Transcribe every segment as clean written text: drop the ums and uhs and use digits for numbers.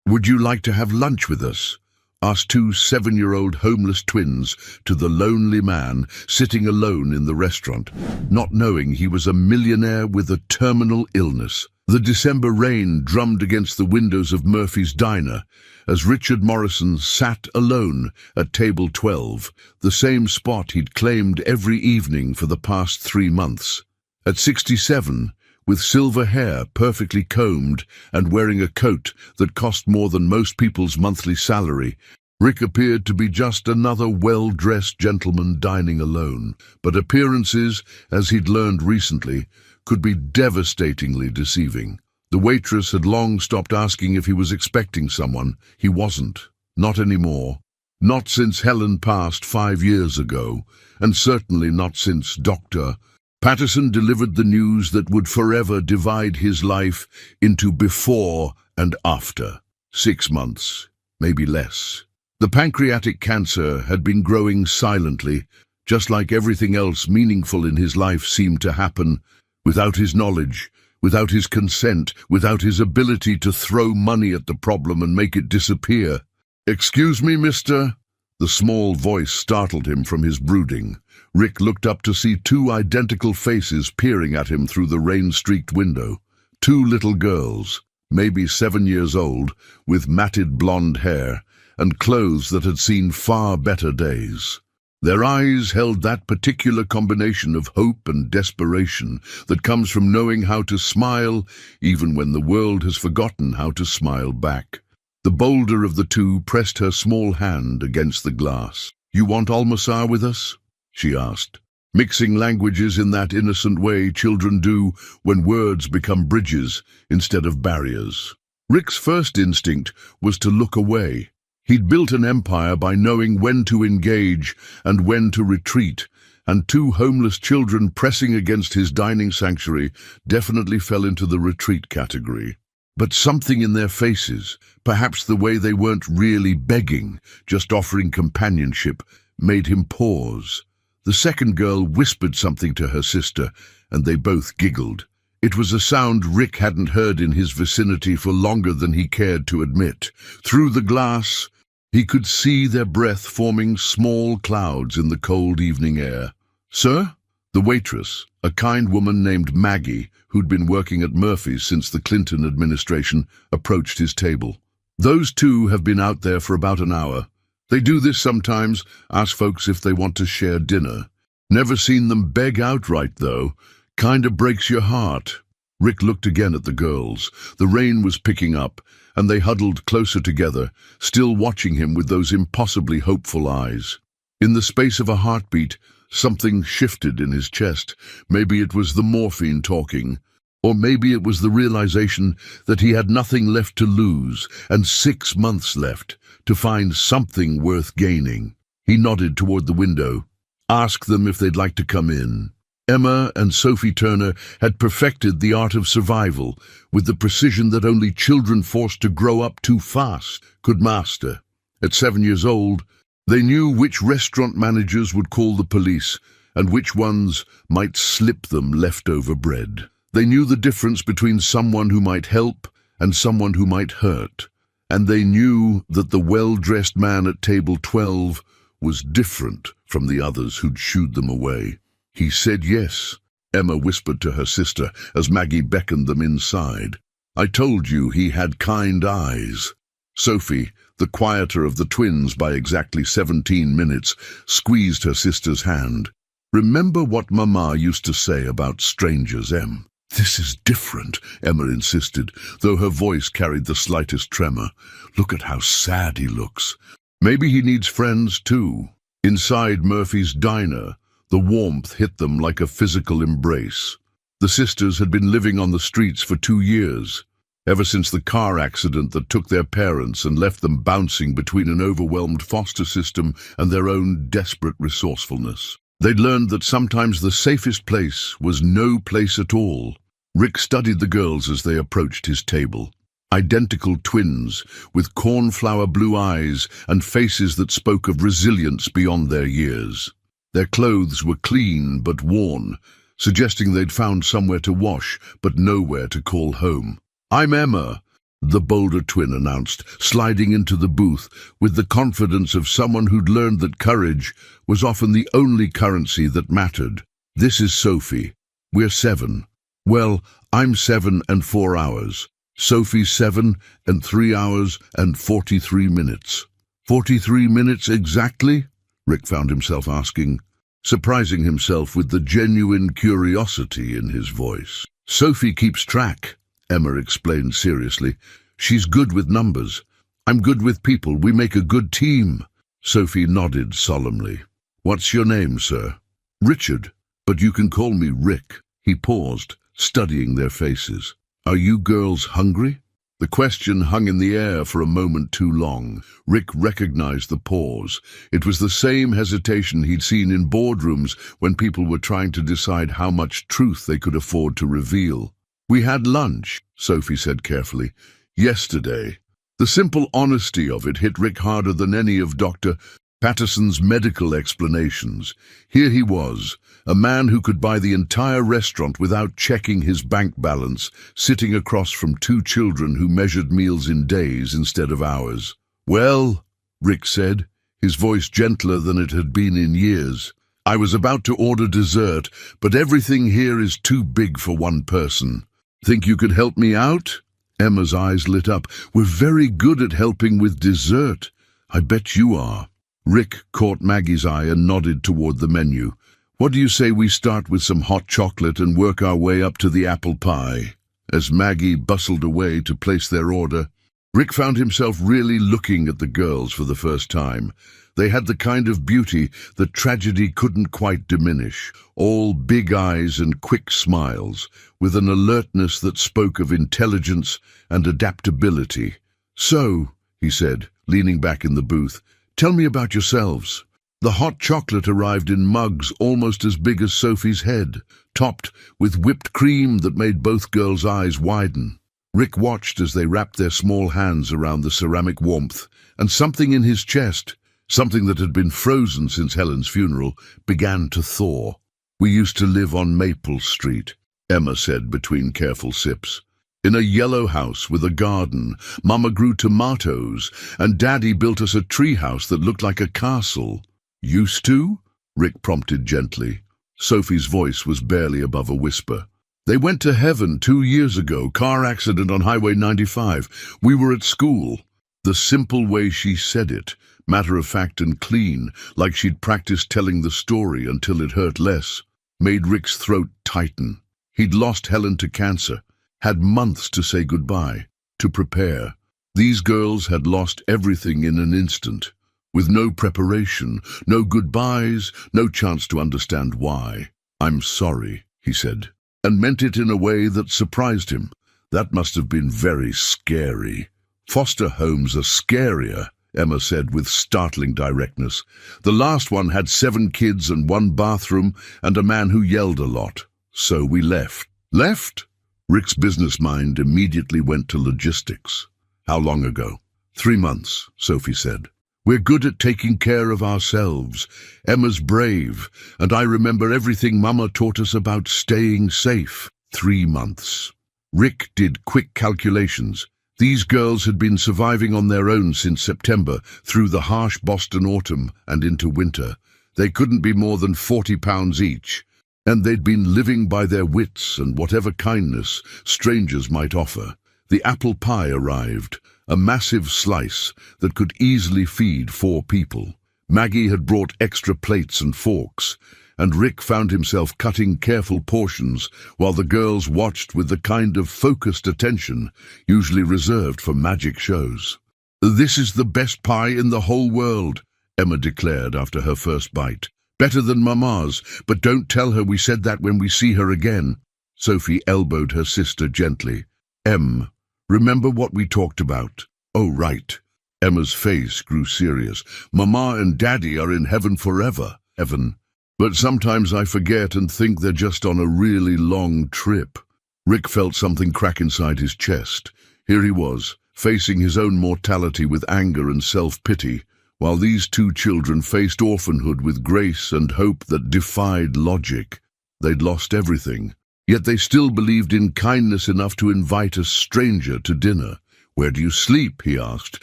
"Would you like to have lunch with us?" asked two 7-year-old homeless twins to the lonely man sitting alone in the restaurant, not knowing he was a millionaire with a terminal illness. The December rain drummed against the windows of Murphy's Diner as Richard Morrison sat alone at table 12, the same spot he'd claimed every evening for the past 3 months. At 67, with silver hair perfectly combed and wearing a coat that cost more than most people's monthly salary, Rick appeared to be just another well-dressed gentleman dining alone. But appearances, as he'd learned recently, could be devastatingly deceiving. The waitress had long stopped asking if he was expecting someone. He wasn't. Not anymore. Not since Helen passed 5 years ago, and certainly not since Dr. Patterson delivered the news that would forever divide his life into before and after. 6 months, maybe less. The pancreatic cancer had been growing silently, just like everything else meaningful in his life seemed to happen without his knowledge, without his consent, without his ability to throw money at the problem and make it disappear. "Excuse me, mister?" The small voice startled him from his brooding. Rick looked up to see two identical faces peering at him through the rain-streaked window. Two little girls, maybe 7 years old, with matted blonde hair and clothes that had seen far better days. Their eyes held that particular combination of hope and desperation that comes from knowing how to smile even when the world has forgotten how to smile back. The bolder of the two pressed her small hand against the glass. "You want almoçar with us?" she asked, mixing languages in that innocent way children do when words become bridges instead of barriers. Rick's first instinct was to look away. He'd built an empire by knowing when to engage and when to retreat, and two homeless children pressing against his dining sanctuary definitely fell into the retreat category. But something in their faces, perhaps the way they weren't really begging, just offering companionship, made him pause. The second girl whispered something to her sister, and they both giggled. It was a sound Rick hadn't heard in his vicinity for longer than he cared to admit. Through the glass, he could see their breath forming small clouds in the cold evening air. "Sir?" The waitress, a kind woman named Maggie, who'd been working at Murphy's since the Clinton administration, approached his table. "Those two have been out there for about an hour. They do this sometimes, ask folks if they want to share dinner. Never seen them beg outright, though. Kinda breaks your heart." Rick looked again at the girls. The rain was picking up, and they huddled closer together, still watching him with those impossibly hopeful eyes. In the space of a heartbeat, something shifted in his chest. Maybe it was the morphine talking, or maybe it was the realization that he had nothing left to lose and 6 months left to find something worth gaining. He nodded toward the window. "Ask them if they'd like to come in." Emma and Sophie Turner had perfected the art of survival with the precision that only children forced to grow up too fast could master. At 7 years old, they knew which restaurant managers would call the police and which ones might slip them leftover bread. They knew the difference between someone who might help and someone who might hurt. And they knew that the well-dressed man at table 12 was different from the others who'd shooed them away. "He said yes," Emma whispered to her sister as Maggie beckoned them inside. "I told you he had kind eyes." Sophie, the quieter of the twins by exactly 17 minutes, squeezed her sister's hand. "Remember what Mama used to say about strangers, Em?" "This is different," Emma insisted, though her voice carried the slightest tremor. "Look at how sad he looks. Maybe he needs friends, too." Inside Murphy's Diner, the warmth hit them like a physical embrace. The sisters had been living on the streets for 2 years, ever since the car accident that took their parents and left them bouncing between an overwhelmed foster system and their own desperate resourcefulness. They'd learned that sometimes the safest place was no place at all. Rick studied the girls as they approached his table. Identical twins, with cornflower blue eyes and faces that spoke of resilience beyond their years. Their clothes were clean but worn, suggesting they'd found somewhere to wash but nowhere to call home. "I'm Emma," the bolder twin announced, sliding into the booth with the confidence of someone who'd learned that courage was often the only currency that mattered. "This is Sophie. We're 7. Well, I'm 7 and 4 hours. Sophie's 7 and 3 hours and 43 minutes. 43 minutes exactly?" Rick found himself asking, surprising himself with the genuine curiosity in his voice. "Sophie keeps track," Emma explained seriously. "She's good with numbers. I'm good with people. We make a good team." Sophie nodded solemnly. "What's your name, sir?" "Richard, but you can call me Rick." He paused, studying their faces. "Are you girls hungry?" The question hung in the air for a moment too long. Rick recognized the pause. It was the same hesitation he'd seen in boardrooms when people were trying to decide how much truth they could afford to reveal. "We had lunch," Sophie said carefully. "Yesterday." The simple honesty of it hit Rick harder than any of Dr. Patterson's medical explanations. Here he was, a man who could buy the entire restaurant without checking his bank balance, sitting across from 2 children who measured meals in days instead of hours. "Well," Rick said, his voice gentler than it had been in years, "I was about to order dessert, but everything here is too big for one person. Think you could help me out?" Emma's eyes lit up. "We're very good at helping with dessert." "I bet you are." Rick caught Maggie's eye and nodded toward the menu. "What do you say we start with some hot chocolate and work our way up to the apple pie?" As Maggie bustled away to place their order, Rick found himself really looking at the girls for the first time. They had the kind of beauty that tragedy couldn't quite diminish, all big eyes and quick smiles, with an alertness that spoke of intelligence and adaptability. "So," he said, leaning back in the booth, "tell me about yourselves." The hot chocolate arrived in mugs almost as big as Sophie's head, topped with whipped cream that made both girls' eyes widen. Rick watched as they wrapped their small hands around the ceramic warmth, and something in his chest, something that had been frozen since Helen's funeral, began to thaw. "We used to live on Maple Street," Emma said between careful sips. "In a yellow house with a garden. Mama grew tomatoes, and Daddy built us a treehouse that looked like a castle." "Used to?" Rick prompted gently. Sophie's voice was barely above a whisper. "They went to heaven 2 years ago, car accident on Highway 95. We were at school." The simple way she said it, matter of fact and clean, like she'd practiced telling the story until it hurt less, made Rick's throat tighten. He'd lost Helen to cancer, had months to say goodbye, to prepare. These girls had lost everything in an instant, with no preparation, no goodbyes, no chance to understand why. "I'm sorry," he said, and meant it in a way that surprised him. That must have been very scary. "Foster homes are scarier," Emma said with startling directness. "The last one had 7 kids and 1 bathroom and a man who yelled a lot. So we left." "Left?" Rick's business mind immediately went to logistics. "How long ago?" 3 months, Sophie said. "We're good at taking care of ourselves. Emma's brave, and I remember everything Mama taught us about staying safe." 3 months. Rick did quick calculations. These girls had been surviving on their own since September, through the harsh Boston autumn and into winter. They couldn't be more than 40 pounds each, and they'd been living by their wits and whatever kindness strangers might offer. The apple pie arrived, a massive slice that could easily feed 4 people. Maggie had brought extra plates and forks, and Rick found himself cutting careful portions while the girls watched with the kind of focused attention usually reserved for magic shows. "This is the best pie in the whole world," Emma declared after her first bite. "Better than Mama's, but don't tell her we said that when we see her again." Sophie elbowed her sister gently. "Em, remember what we talked about?" "Oh, right." Emma's face grew serious. "Mama and Daddy are in heaven forever." "Heaven. But sometimes I forget and think they're just on a really long trip." Rick felt something crack inside his chest. Here he was, facing his own mortality with anger and self-pity, while these 2 children faced orphanhood with grace and hope that defied logic. They'd lost everything, yet they still believed in kindness enough to invite a stranger to dinner. "Where do you sleep?" he asked,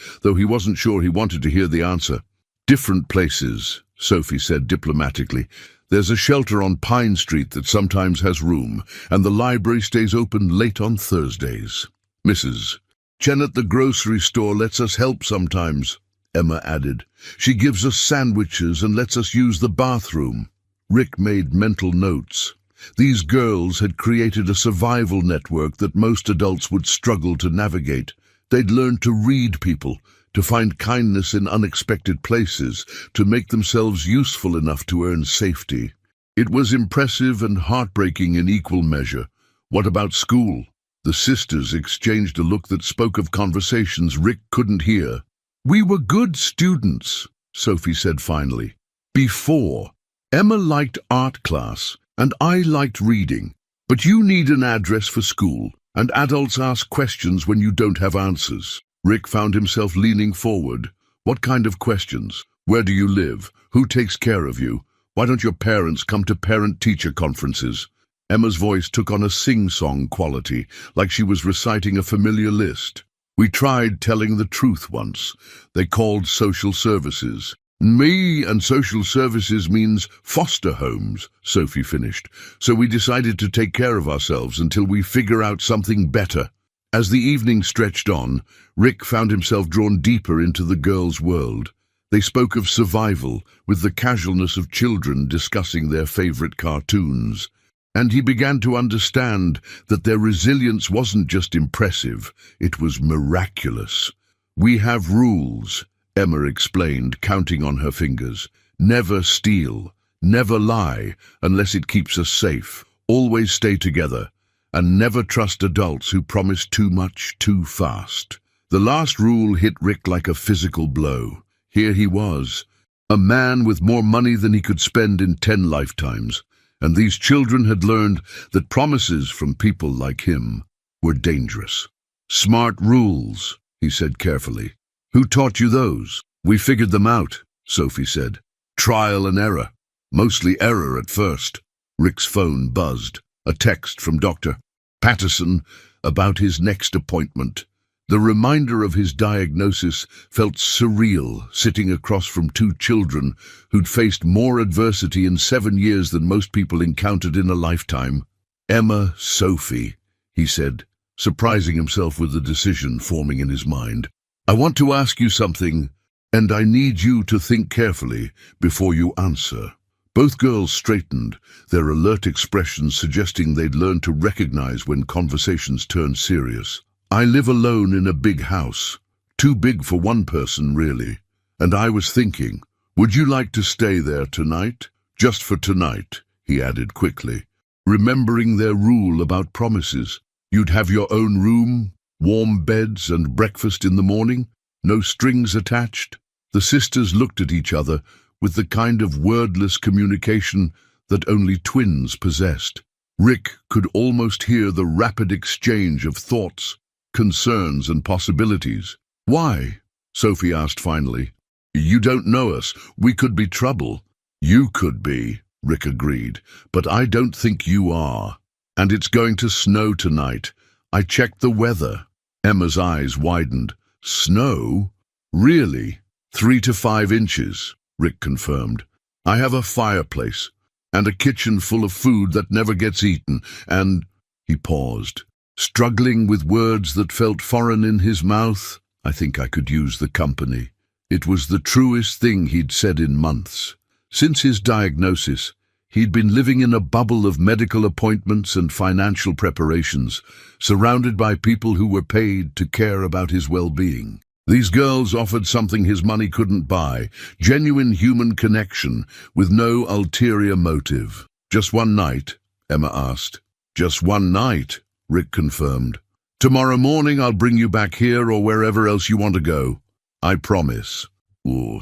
though he wasn't sure he wanted to hear the answer. "Different places," Sophie said diplomatically. "There's a shelter on Pine Street that sometimes has room, and the library stays open late on Thursdays. Mrs. Chen at the grocery store lets us help sometimes," Emma added. "She gives us sandwiches and lets us use the bathroom." Rick made mental notes. These girls had created a survival network that most adults would struggle to navigate. They'd learned to read people, to find kindness in unexpected places, to make themselves useful enough to earn safety. It was impressive and heartbreaking in equal measure. What about school? The sisters exchanged a look that spoke of conversations Rick couldn't hear. "We were good students," Sophie said finally. "Before. Emma liked art class, and I liked reading. But you need an address for school, and adults ask questions when you don't have answers." Rick found himself leaning forward. "What kind of questions? Where do you live? Who takes care of you? Why don't your parents come to parent-teacher conferences?" Emma's voice took on a sing-song quality, like she was reciting a familiar list. "We tried telling the truth once. They called social services." "Me and social services means foster homes," Sophie finished. "So we decided to take care of ourselves until we figure out something better." As the evening stretched on, Rick found himself drawn deeper into the girls' world. They spoke of survival with the casualness of children discussing their favorite cartoons. And he began to understand that their resilience wasn't just impressive, it was miraculous. "We have rules," Emma explained, counting on her fingers. "Never steal, never lie unless it keeps us safe. Always stay together, and never trust adults who promise too much too fast." The last rule hit Rick like a physical blow. Here he was, a man with more money than he could spend in 10 lifetimes, and these children had learned that promises from people like him were dangerous. "Smart rules," he said carefully. "Who taught you those?" "We figured them out," Sophie said. "Trial and error. Mostly error at first." Rick's phone buzzed. A text from Dr. Patterson about his next appointment. The reminder of his diagnosis felt surreal, sitting across from 2 children who'd faced more adversity in 7 years than most people encountered in a lifetime. "Emma, Sophie," he said, surprising himself with the decision forming in his mind. "I want to ask you something, and I need you to think carefully before you answer." Both girls straightened, their alert expressions suggesting they'd learned to recognize when conversations turned serious. "I live alone in a big house, too big for one person, really. And I was thinking, would you like to stay there tonight? Just for tonight," he added quickly, remembering their rule about promises. "You'd have your own room, warm beds and breakfast in the morning, no strings attached." The sisters looked at each other with the kind of wordless communication that only twins possessed. Rick could almost hear the rapid exchange of thoughts, concerns and possibilities. "Why?" Sophie asked finally. "You don't know us. We could be trouble." "You could be," Rick agreed, "but I don't think you are. And it's going to snow tonight. I checked the weather." Emma's eyes widened. "Snow? Really?" 3 to 5 inches, Rick confirmed. "I have a fireplace, and a kitchen full of food that never gets eaten, and—" He paused, struggling with words that felt foreign in his mouth. "I think I could use the company." It was the truest thing he'd said in months. Since his diagnosis, he'd been living in a bubble of medical appointments and financial preparations, surrounded by people who were paid to care about his well-being. These girls offered something his money couldn't buy, genuine human connection with no ulterior motive. "Just one night?" Emma asked. "Just one night," Rick confirmed. "Tomorrow morning I'll bring you back here or wherever else you want to go. I promise."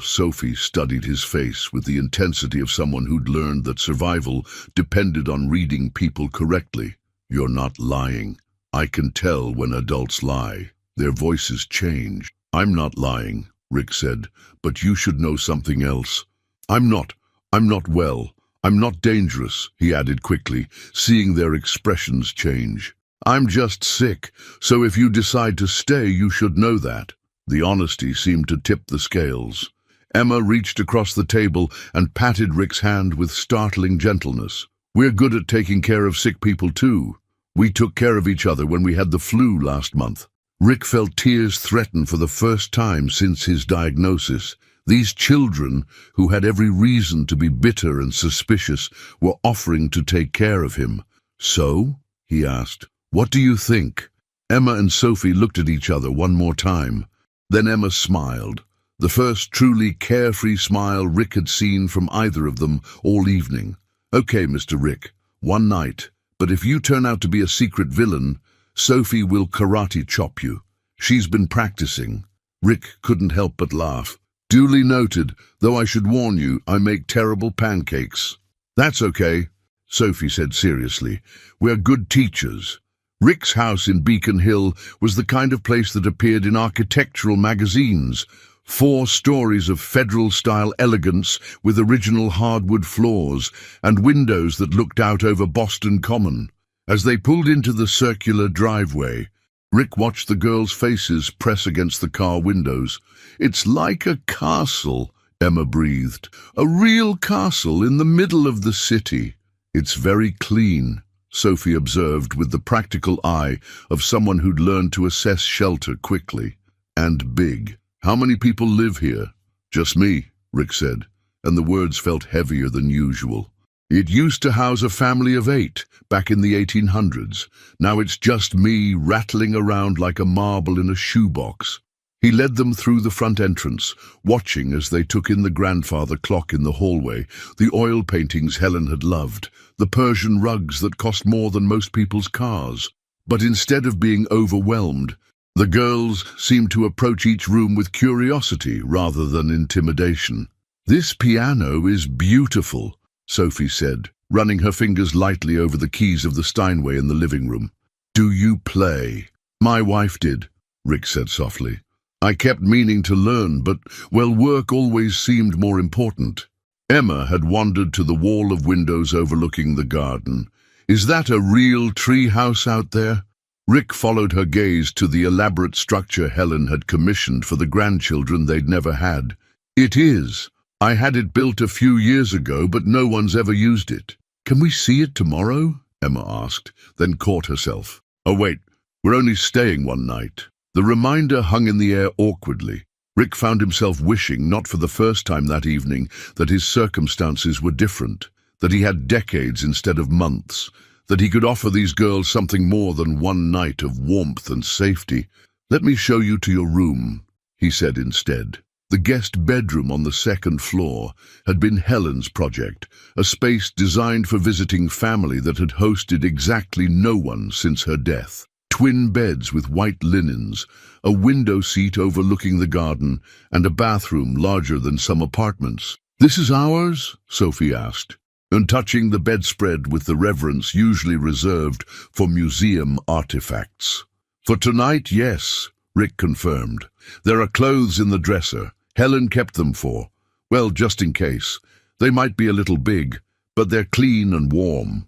Sophie studied his face with the intensity of someone who'd learned that survival depended on reading people correctly. "You're not lying. I can tell when adults lie. Their voices change." "I'm not lying," Rick said, "but you should know something else. I'm not well. I'm not dangerous," he added quickly, seeing their expressions change. I'm just sick, so if you decide to stay, you should know that." The honesty seemed to tip the scales. Emma reached across the table and patted Rick's hand with startling gentleness. "We're good at taking care of sick people too. We took care of each other when we had the flu last month." Rick felt tears threaten for the first time since his diagnosis. These children, who had every reason to be bitter and suspicious, were offering to take care of him. "So?" he asked. "What do you think?" Emma and Sophie looked at each other one more time. Then Emma smiled, the first truly carefree smile Rick had seen from either of them all evening. "Okay, Mr. Rick, one night, but if you turn out to be a secret villain, Sophie will karate chop you. She's been practicing." Rick couldn't help but laugh. "Duly noted, though I should warn you, I make terrible pancakes." "That's okay," Sophie said seriously. "We're good teachers." Rick's house in Beacon Hill was the kind of place that appeared in architectural magazines. 4 stories of federal-style elegance with original hardwood floors and windows that looked out over Boston Common. As they pulled into the circular driveway, Rick watched the girls' faces press against the car windows. "It's like a castle," Emma breathed. "A real castle in the middle of the city." "It's very clean," Sophie observed with the practical eye of someone who'd learned to assess shelter quickly. "And big. How many people live here?" "Just me," Rick said, and the words felt heavier than usual. "It used to house a family of 8 back in the 1800s. Now it's just me rattling around like a marble in a shoebox." He led them through the front entrance, watching as they took in the grandfather clock in the hallway, the oil paintings Helen had loved, the Persian rugs that cost more than most people's cars. But instead of being overwhelmed, the girls seemed to approach each room with curiosity rather than intimidation. "This piano is beautiful," Sophie said, running her fingers lightly over the keys of the Steinway in the living room. "Do you play?" "My wife did," Rick said softly. "I kept meaning to learn, but, well, work always seemed more important." Emma had wandered to the wall of windows overlooking the garden. "Is that a real tree house out there?" Rick followed her gaze to the elaborate structure Helen had commissioned for the grandchildren they'd never had. "It is. I had it built a few years ago, but no one's ever used it." "Can we see it tomorrow?" Emma asked, then caught herself. "Oh, wait, we're only staying one night." The reminder hung in the air awkwardly. Rick found himself wishing, not for the first time that evening, that his circumstances were different, that he had decades instead of months, that he could offer these girls something more than one night of warmth and safety. "Let me show you to your room," he said instead. The guest bedroom on the 2nd floor had been Helen's project, a space designed for visiting family that had hosted exactly no one since her death. Twin beds with white linens, a window seat overlooking the garden, and a bathroom larger than some apartments. "This is ours?" Sophie asked, and touching the bedspread with the reverence usually reserved for museum artifacts. "For tonight, yes," Rick confirmed. "There are clothes in the dresser. Helen kept them for, well, just in case. They might be a little big, but they're clean and warm."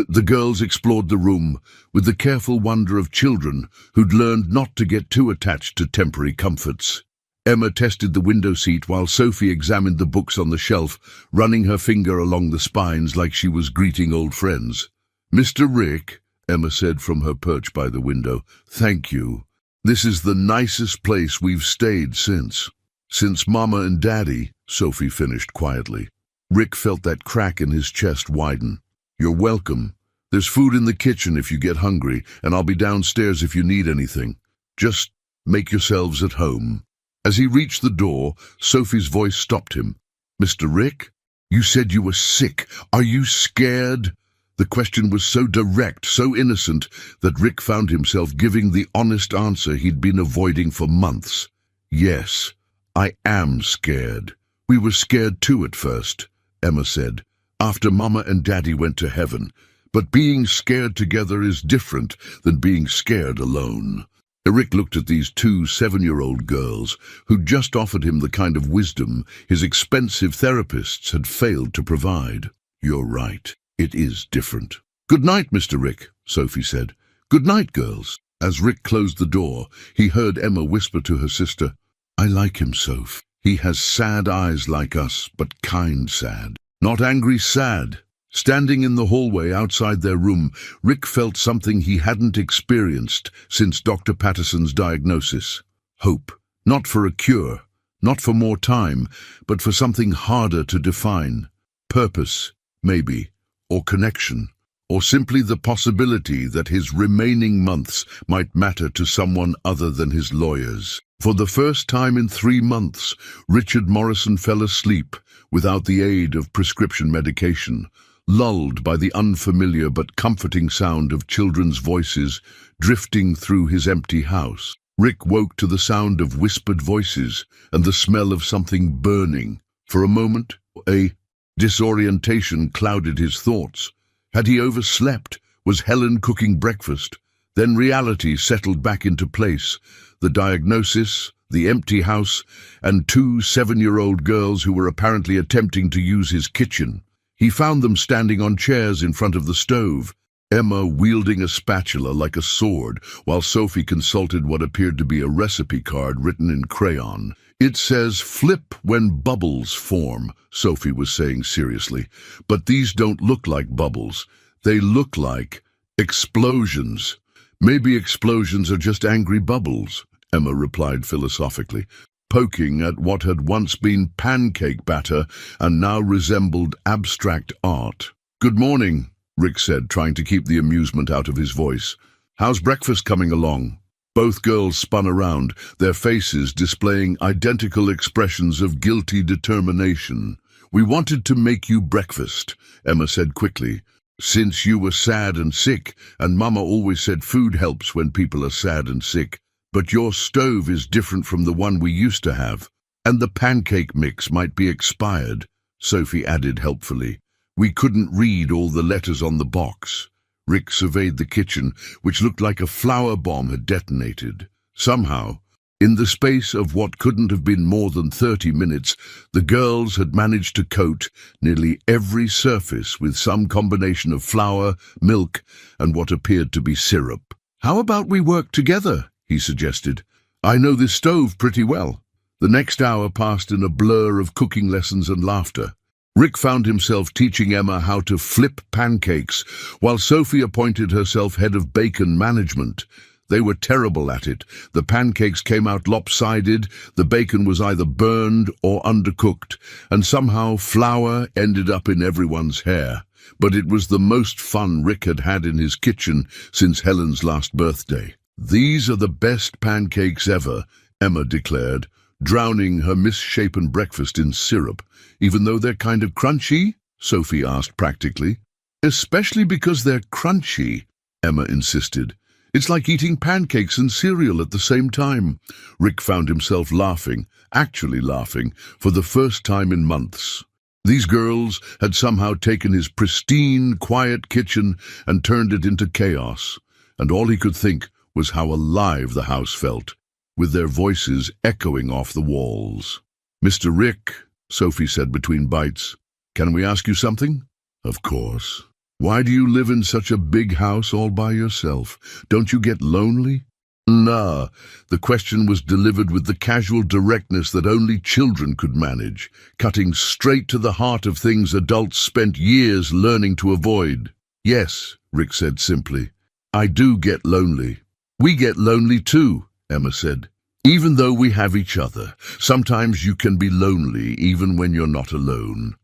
The girls explored the room with the careful wonder of children who'd learned not to get too attached to temporary comforts. Emma tested the window seat while Sophie examined the books on the shelf, running her finger along the spines like she was greeting old friends. "Mr. Rick," Emma said from her perch by the window, "thank you. This is the nicest place we've stayed since." "Since Mama and Daddy," Sophie finished quietly. Rick felt that crack in his chest widen. "You're welcome. There's food in the kitchen if you get hungry, and I'll be downstairs if you need anything. Just make yourselves at home." As he reached the door, Sophie's voice stopped him. "Mr. Rick, you said you were sick. Are you scared?" The question was so direct, so innocent, that Rick found himself giving the honest answer he'd been avoiding for months. "Yes, I am scared. We were scared too at first," Emma said, "after Mama and Daddy went to heaven. But being scared together is different than being scared alone." Rick looked at these 2 7-year-old girls who'd just offered him the kind of wisdom his expensive therapists had failed to provide. "You're right. It is different." "Good night, Mr. Rick," Sophie said. Good night, girls. As Rick closed the door, he heard Emma whisper to her sister, I like him, Soph. He has sad eyes like us, but kind sad. Not angry sad. Standing in the hallway outside their room, Rick felt something he hadn't experienced since Dr. Patterson's diagnosis. Hope. Not for a cure, not for more time, but for something harder to define. Purpose, maybe, or connection, or simply the possibility that his remaining months might matter to someone other than his lawyers. For the first time in 3 months, Richard Morrison fell asleep without the aid of prescription medication, lulled by the unfamiliar but comforting sound of children's voices drifting through his empty house. Rick woke to the sound of whispered voices and the smell of something burning. For a moment, a disorientation clouded his thoughts. Had he overslept? Was Helen cooking breakfast? Then reality settled back into place. The diagnosis, the empty house, and 2 7-year-old girls who were apparently attempting to use his kitchen. He found them standing on chairs in front of the stove, Emma wielding a spatula like a sword, while Sophie consulted what appeared to be a recipe card written in crayon. It says, flip when bubbles form, Sophie was saying seriously. But these don't look like bubbles. They look like explosions. Maybe explosions are just angry bubbles, Emma replied philosophically, poking at what had once been pancake batter and now resembled abstract art. Good morning, Rick said, trying to keep the amusement out of his voice. How's breakfast coming along? Both girls spun around, their faces displaying identical expressions of guilty determination. We wanted to make you breakfast, Emma said quickly. Since you were sad and sick, and Mama always said food helps when people are sad and sick. But your stove is different from the one we used to have. And the pancake mix might be expired, Sophie added helpfully. We couldn't read all the letters on the box. Rick surveyed the kitchen, which looked like a flower bomb had detonated. Somehow, in the space of what couldn't have been more than 30 minutes, the girls had managed to coat nearly every surface with some combination of flour, milk, and what appeared to be syrup. How about we work together? He suggested. I know this stove pretty well. The next hour passed in a blur of cooking lessons and laughter. Rick found himself teaching Emma how to flip pancakes, while Sophie appointed herself head of bacon management. They were terrible at it. The pancakes came out lopsided, the bacon was either burned or undercooked, and somehow flour ended up in everyone's hair. But it was the most fun Rick had had in his kitchen since Helen's last birthday. These are the best pancakes ever, Emma declared, drowning her misshapen breakfast in syrup. Even though they're kind of crunchy? Sophie asked practically. Especially because they're crunchy, Emma insisted. It's like eating pancakes and cereal at the same time. Rick found himself laughing, actually laughing, for the first time in months. These girls had somehow taken his pristine, quiet kitchen and turned it into chaos, and all he could think was how alive the house felt, with their voices echoing off the walls. Mr. Rick, Sophie said between bites, can we ask you something? Of course. Why do you live in such a big house all by yourself? Don't you get lonely? Nah, the question was delivered with the casual directness that only children could manage, cutting straight to the heart of things adults spent years learning to avoid. Yes, Rick said simply. I do get lonely. We get lonely too, Emma said. Even though we have each other, sometimes you can be lonely even when you're not alone.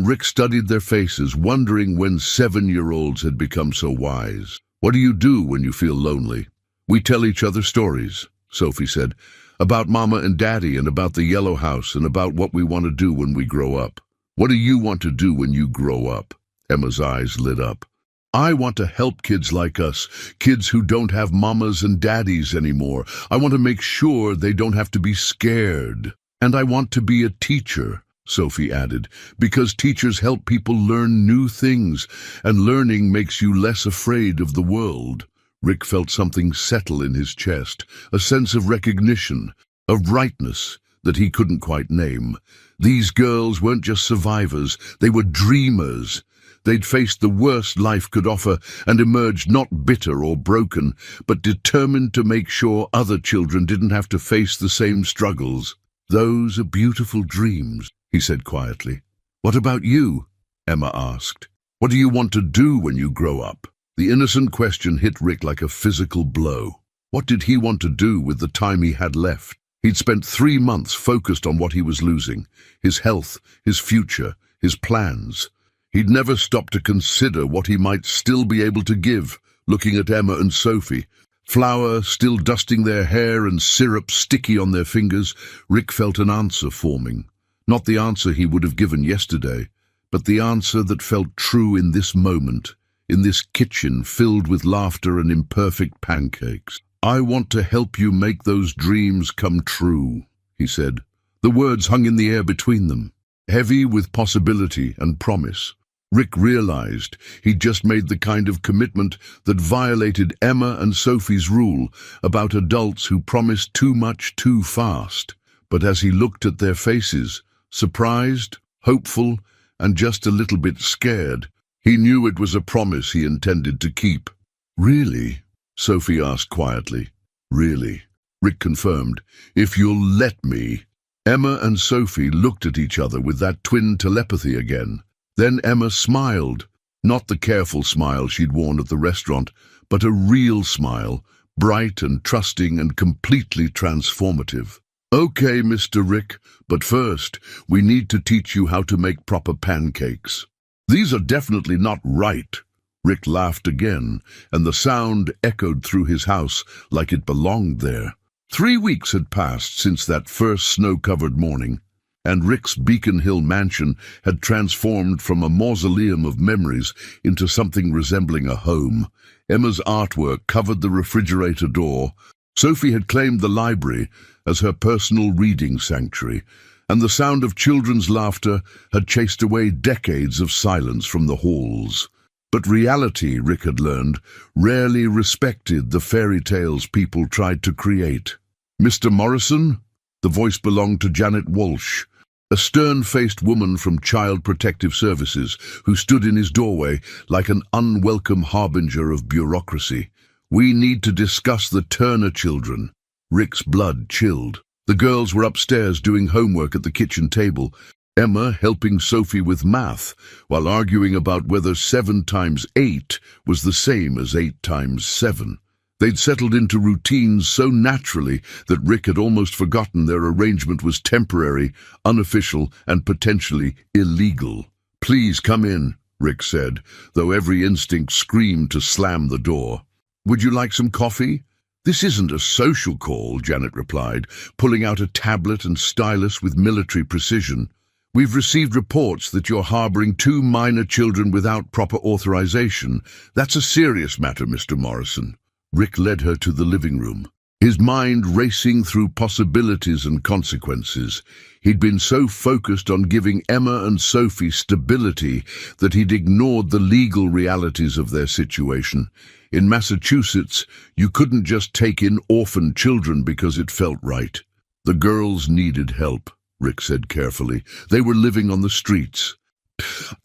Rick studied their faces, wondering when 7-year-olds had become so wise. What do you do when you feel lonely? We tell each other stories, Sophie said, about Mama and Daddy and about the yellow house and about what we want to do when we grow up. What do you want to do when you grow up? Emma's eyes lit up. I want to help kids like us, kids who don't have mamas and daddies anymore. I want to make sure they don't have to be scared. And I want to be a teacher, Sophie added, because teachers help people learn new things, and learning makes you less afraid of the world. Rick felt something settle in his chest, a sense of recognition, of rightness that he couldn't quite name. These girls weren't just survivors, they were dreamers. They'd faced the worst life could offer and emerged not bitter or broken, but determined to make sure other children didn't have to face the same struggles. "Those are beautiful dreams," he said quietly. "What about you?" Emma asked. "What do you want to do when you grow up?" The innocent question hit Rick like a physical blow. What did he want to do with the time he had left? He'd spent 3 months focused on what he was losing, his health, his future, his plans. He'd never stopped to consider what he might still be able to give. Looking at Emma and Sophie, flour still dusting their hair and syrup sticky on their fingers, Rick felt an answer forming. Not the answer he would have given yesterday, but the answer that felt true in this moment, in this kitchen filled with laughter and imperfect pancakes. "I want to help you make those dreams come true," he said. The words hung in the air between them, heavy with possibility and promise. Rick realized he'd just made the kind of commitment that violated Emma and Sophie's rule about adults who promised too much too fast. But as he looked at their faces, surprised, hopeful, and just a little bit scared, he knew it was a promise he intended to keep. "Really?" Sophie asked quietly. "Really," Rick confirmed. "If you'll let me." Emma and Sophie looked at each other with that twin telepathy again. Then Emma smiled, not the careful smile she'd worn at the restaurant, but a real smile, bright and trusting and completely transformative. "Okay, Mr. Rick, but first, we need to teach you how to make proper pancakes." "These are definitely not right." Rick laughed again, and the sound echoed through his house like it belonged there. 3 weeks had passed since that first snow-covered morning, and Rick's Beacon Hill mansion had transformed from a mausoleum of memories into something resembling a home. Emma's artwork covered the refrigerator door. Sophie had claimed the library as her personal reading sanctuary, and the sound of children's laughter had chased away decades of silence from the halls. But reality, Rick had learned, rarely respected the fairy tales people tried to create. "Mr. Morrison?" The voice belonged to Janet Walsh, a stern-faced woman from Child Protective Services who stood in his doorway like an unwelcome harbinger of bureaucracy. "We need to discuss the Turner children." Rick's blood chilled. The girls were upstairs doing homework at the kitchen table, Emma helping Sophie with math, while arguing about whether 7 times 8 was the same as 8 times 7. They'd settled into routines so naturally that Rick had almost forgotten their arrangement was temporary, unofficial, and potentially illegal. "Please come in," Rick said, though every instinct screamed to slam the door. "Would you like some coffee?" "This isn't a social call," Janet replied, pulling out a tablet and stylus with military precision. "We've received reports that you're harboring 2 minor children without proper authorization. That's a serious matter, Mr. Morrison." Rick led her to the living room, his mind racing through possibilities and consequences. He'd been so focused on giving Emma and Sophie stability that he'd ignored the legal realities of their situation. In Massachusetts, you couldn't just take in orphan children because it felt right. The girls needed help, Rick said carefully. They were living on the streets.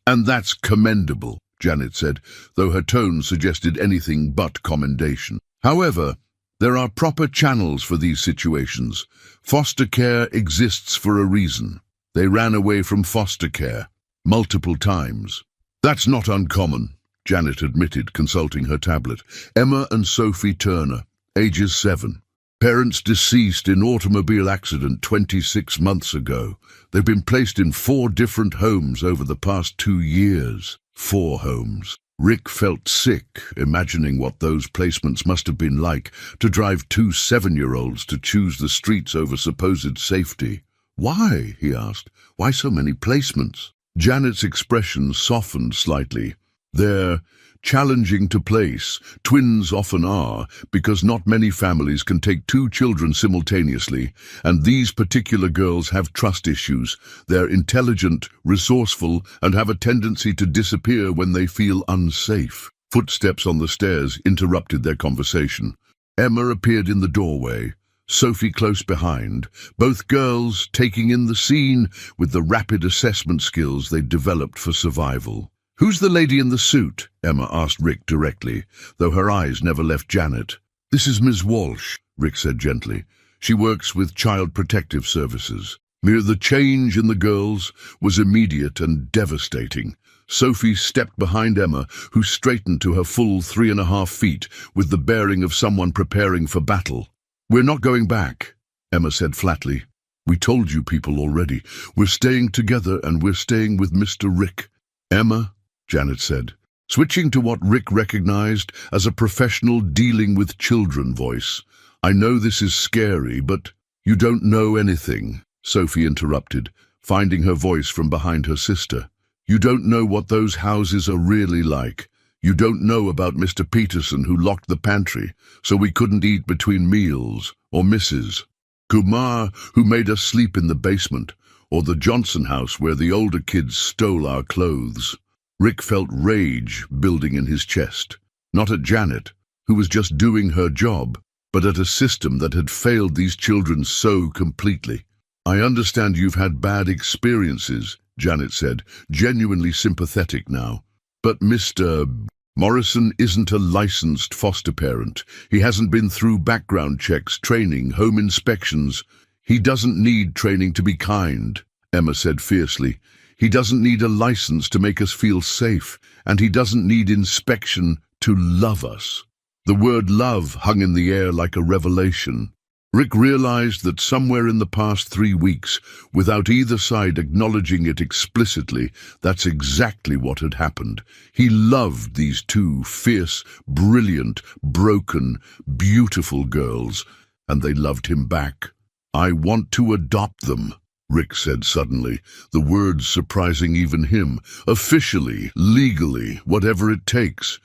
"And that's commendable," Janet said, though her tone suggested anything but commendation. "However, there are proper channels for these situations. Foster care exists for a reason. They ran away from foster care multiple times." "That's not uncommon," Janet admitted, consulting her tablet. "Emma and Sophie Turner, ages 7. Parents deceased in automobile accident 26 months ago. They've been placed in 4 different homes over the past 2 years. 4 homes. Rick felt sick, imagining what those placements must have been like, to drive 2 7-year-olds to choose the streets over supposed safety. "Why?" he asked. "Why so many placements?" Janet's expression softened slightly. "They're challenging to place. Twins often are, because not many families can take 2 children simultaneously, and these particular girls have trust issues. They're intelligent, resourceful, and have a tendency to disappear when they feel unsafe." Footsteps on the stairs interrupted their conversation. Emma appeared in the doorway, Sophie close behind, both girls taking in the scene with the rapid assessment skills they'd developed for survival. "Who's the lady in the suit?" Emma asked Rick directly, though her eyes never left Janet. "This is Ms. Walsh," Rick said gently. "She works with Child Protective Services." The change in the girls was immediate and devastating. Sophie stepped behind Emma, who straightened to her full 3.5 feet with the bearing of someone preparing for battle. "We're not going back," Emma said flatly. "We told you people already. We're staying together and we're staying with Mr. Rick." "Emma," Janet said, switching to what Rick recognized as a professional dealing with children voice. "I know this is scary, but—" "You don't know anything," Sophie interrupted, finding her voice from behind her sister. "You don't know what those houses are really like. You don't know about Mr. Peterson who locked the pantry, so we couldn't eat between meals, or Mrs. Kumar who made us sleep in the basement, or the Johnson house where the older kids stole our clothes." Rick felt rage building in his chest, not at Janet, who was just doing her job, but at a system that had failed these children so completely. "I understand you've had bad experiences," Janet said, genuinely sympathetic now. "But Mr. Morrison isn't a licensed foster parent. He hasn't been through background checks, training, home inspections. He doesn't need training to be kind," Emma said fiercely. "He doesn't need a license to make us feel safe, and he doesn't need inspection to love us." The word love hung in the air like a revelation. Rick realized that somewhere in the past 3 weeks, without either side acknowledging it explicitly, that's exactly what had happened. He loved these two fierce, brilliant, broken, beautiful girls, and they loved him back. "I want to adopt them," Rick said suddenly, the words surprising even him. "Officially, legally, whatever it takes."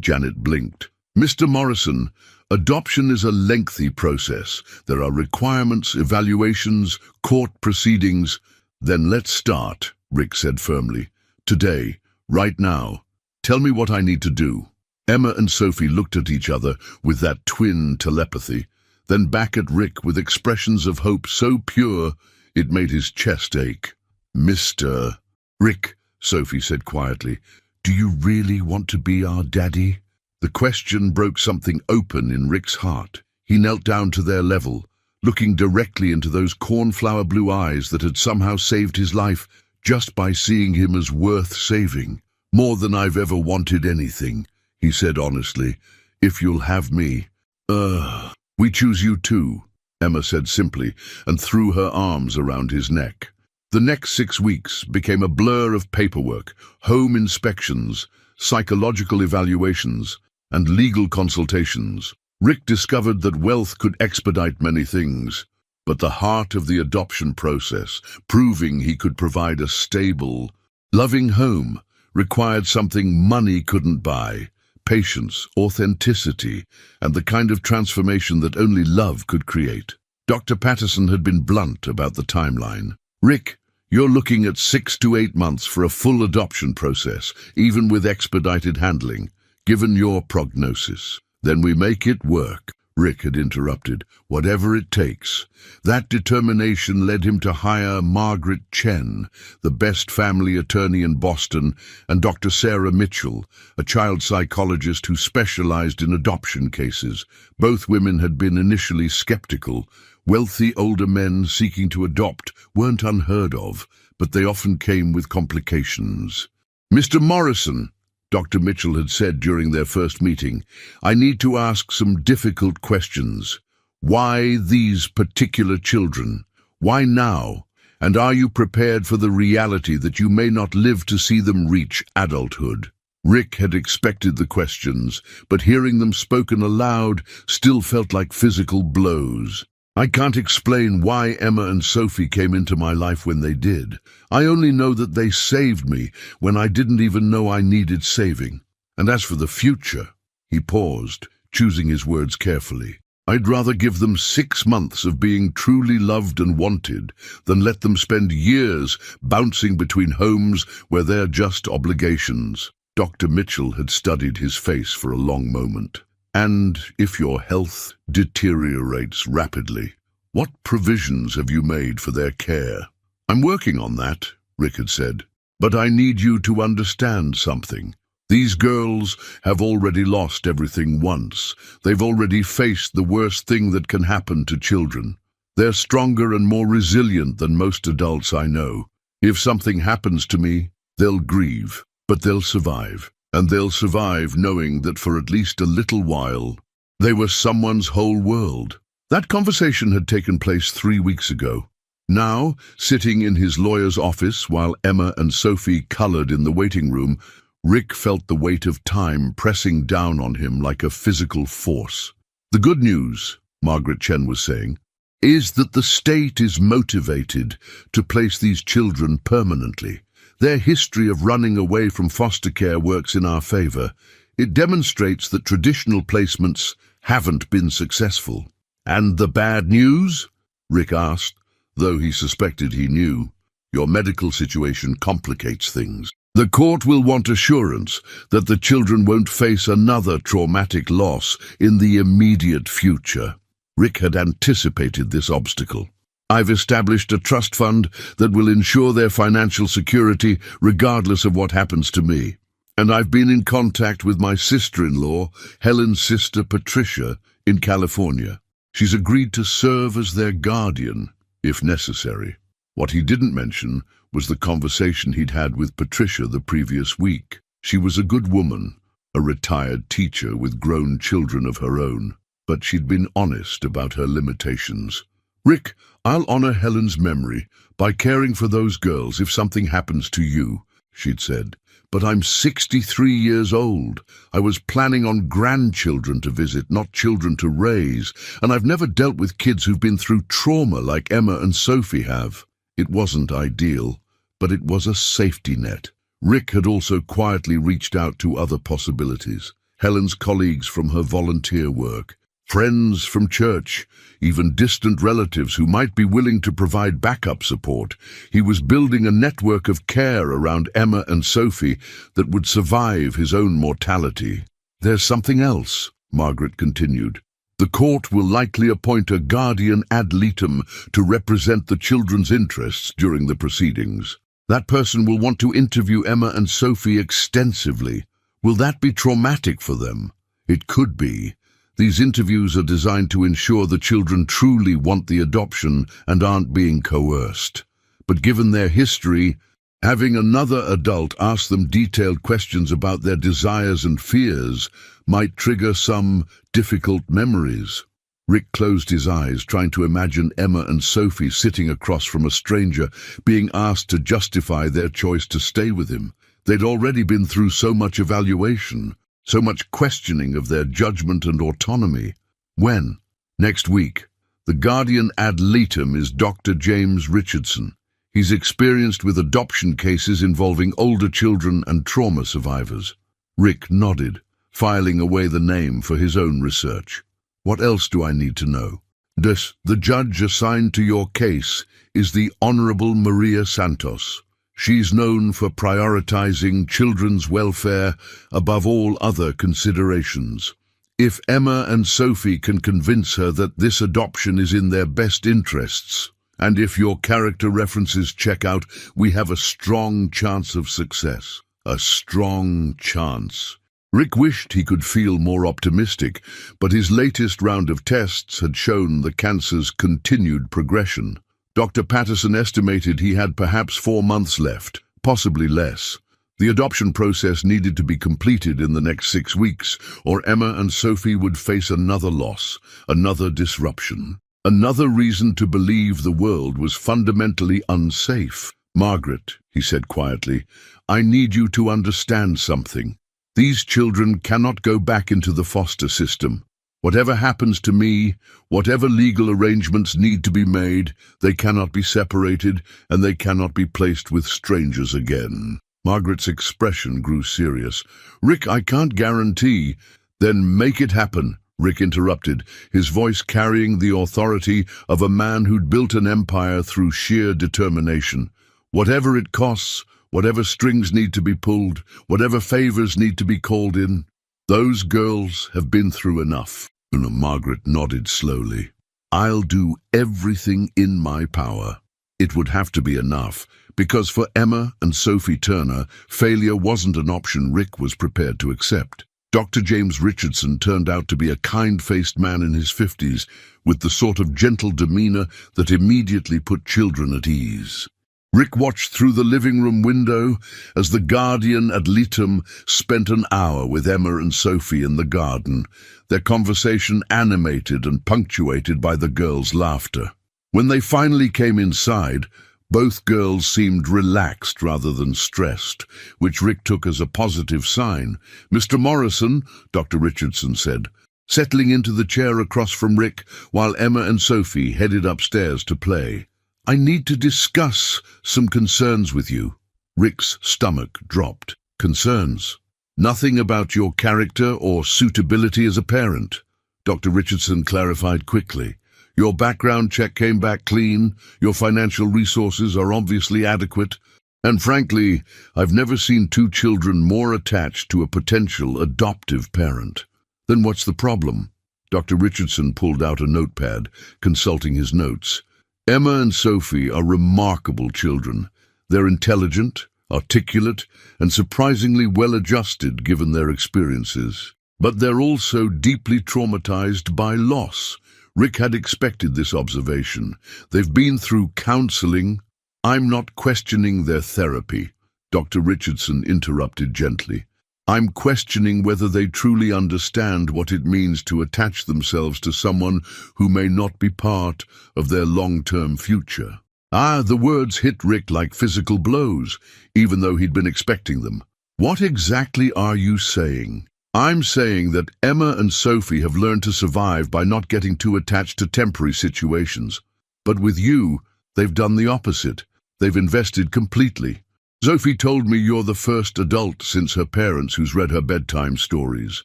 Janet blinked. "Mr. Morrison, adoption is a lengthy process. There are requirements, evaluations, court proceedings." "Then let's start," Rick said firmly. "Today, right now. Tell me what I need to do." Emma and Sophie looked at each other with that twin telepathy, then back at Rick with expressions of hope so pure it made his chest ache. "Mr. Rick," Sophie said quietly, "do you really want to be our daddy?" The question broke something open in Rick's heart. He knelt down to their level, looking directly into those cornflower blue eyes that had somehow saved his life just by seeing him as worth saving. "More than I've ever wanted anything," he said honestly, "if you'll have me." We choose you too," Emma said simply, and threw her arms around his neck. The next 6 weeks became a blur of paperwork, home inspections, psychological evaluations, and legal consultations. Rick discovered that wealth could expedite many things, but the heart of the adoption process, proving he could provide a stable, loving home, required something money couldn't buy: patience, authenticity, and the kind of transformation that only love could create. Dr. Patterson had been blunt about the timeline. "Rick, you're looking at 6 to 8 months for a full adoption process, even with expedited handling, given your prognosis." "Then we make it work," Rick had interrupted, "whatever it takes." That determination led him to hire Margaret Chen, the best family attorney in Boston, and Dr. Sarah Mitchell, a child psychologist who specialized in adoption cases. Both women had been initially skeptical. Wealthy older men seeking to adopt weren't unheard of, but they often came with complications. "Mr. Morrison," Dr. Mitchell had said during their first meeting, "I need to ask some difficult questions. Why these particular children? Why now? And are you prepared for the reality that you may not live to see them reach adulthood?" Rick had expected the questions, but hearing them spoken aloud still felt like physical blows. "I can't explain why Emma and Sophie came into my life when they did. I only know that they saved me when I didn't even know I needed saving. And as for the future," he paused, choosing his words carefully, "I'd rather give them 6 months of being truly loved and wanted than let them spend years bouncing between homes where they're just obligations." Dr. Mitchell had studied his face for a long moment. "And if your health deteriorates rapidly, what provisions have you made for their care?" "I'm working on that," Rick had said. But I need you to understand something. These girls have already lost everything once. They've already faced the worst thing that can happen to children. They're stronger and more resilient than most adults I know. If something happens to me, they'll grieve, but they'll survive. And they'll survive knowing that for at least a little while, they were someone's whole world. That conversation had taken place 3 weeks ago. Now, sitting in his lawyer's office while Emma and Sophie colored in the waiting room, Rick felt the weight of time pressing down on him like a physical force. The good news, Margaret Chen was saying, is that the state is motivated to place these children permanently. Their history of running away from foster care works in our favor. It demonstrates that traditional placements haven't been successful. And the bad news? Rick asked, though he suspected he knew. Your medical situation complicates things. The court will want assurance that the children won't face another traumatic loss in the immediate future. Rick had anticipated this obstacle. I've established a trust fund that will ensure their financial security regardless of what happens to me. And I've been in contact with my sister-in-law, Helen's sister Patricia, in California. She's agreed to serve as their guardian, if necessary. What he didn't mention was the conversation he'd had with Patricia the previous week. She was a good woman, a retired teacher with grown children of her own, but she'd been honest about her limitations. Rick, I'll honor Helen's memory by caring for those girls if something happens to you, she'd said. But I'm 63 years old. I was planning on grandchildren to visit, not children to raise, and I've never dealt with kids who've been through trauma like Emma and Sophie have. It wasn't ideal, but it was a safety net. Rick had also quietly reached out to other possibilities. Helen's colleagues from her volunteer work, friends from church, even distant relatives who might be willing to provide backup support. He was building a network of care around Emma and Sophie that would survive his own mortality. There's something else, Margaret continued. The court will likely appoint a guardian ad litem to represent the children's interests during the proceedings. That person will want to interview Emma and Sophie extensively. Will that be traumatic for them? It could be. These interviews are designed to ensure the children truly want the adoption and aren't being coerced. But given their history, having another adult ask them detailed questions about their desires and fears might trigger some difficult memories. Rick closed his eyes, trying to imagine Emma and Sophie sitting across from a stranger, being asked to justify their choice to stay with him. They'd already been through so much evaluation, so much questioning of their judgment and autonomy. When? Next week. The guardian ad litem is Dr. James Richardson. He's experienced with adoption cases involving older children and trauma survivors. Rick nodded, filing away the name for his own research. What else do I need to know? The judge assigned to your case is the Honorable Maria Santos. She's known for prioritizing children's welfare above all other considerations. If Emma and Sophie can convince her that this adoption is in their best interests, and if your character references check out, we have a strong chance of success. A strong chance. Rick wished he could feel more optimistic, but his latest round of tests had shown the cancer's continued progression. Dr. Patterson estimated he had perhaps 4 months left, possibly less. The adoption process needed to be completed in the next 6 weeks, or Emma and Sophie would face another loss, another disruption. Another reason to believe the world was fundamentally unsafe. Margaret, he said quietly, I need you to understand something. These children cannot go back into the foster system. Whatever happens to me, whatever legal arrangements need to be made, they cannot be separated and they cannot be placed with strangers again. Margaret's expression grew serious. Rick, I can't guarantee. Then make it happen, Rick interrupted, his voice carrying the authority of a man who'd built an empire through sheer determination. Whatever it costs, whatever strings need to be pulled, whatever favors need to be called in, those girls have been through enough. Margaret nodded slowly. I'll do everything in my power. It would have to be enough, because for Emma and Sophie Turner, failure wasn't an option Rick was prepared to accept. Dr. James Richardson turned out to be a kind-faced man in his 50s, with the sort of gentle demeanor that immediately put children at ease. Rick watched through the living room window as the guardian ad litem spent an hour with Emma and Sophie in the garden, their conversation animated and punctuated by the girls' laughter. When they finally came inside, both girls seemed relaxed rather than stressed, which Rick took as a positive sign. "Mr. Morrison," Dr. Richardson said, settling into the chair across from Rick while Emma and Sophie headed upstairs to play. "I need to discuss some concerns with you." Rick's stomach dropped. "Concerns? Nothing about your character or suitability as a parent," Dr. Richardson clarified quickly. "Your background check came back clean, your financial resources are obviously adequate, and frankly, I've never seen two children more attached to a potential adoptive parent." "Then what's the problem?" Dr. Richardson pulled out a notepad, consulting his notes. "Emma and Sophie are remarkable children. They're intelligent, articulate, and surprisingly well-adjusted given their experiences. But they're also deeply traumatized by loss." Rick had expected this observation. "They've been through counseling." "I'm not questioning their therapy," Dr. Richardson interrupted gently. "I'm questioning whether they truly understand what it means to attach themselves to someone who may not be part of their long-term future." The words hit Rick like physical blows, even though he'd been expecting them. "What exactly are you saying?" "I'm saying that Emma and Sophie have learned to survive by not getting too attached to temporary situations. But with you, they've done the opposite. They've invested completely. Sophie told me you're the first adult since her parents who's read her bedtime stories.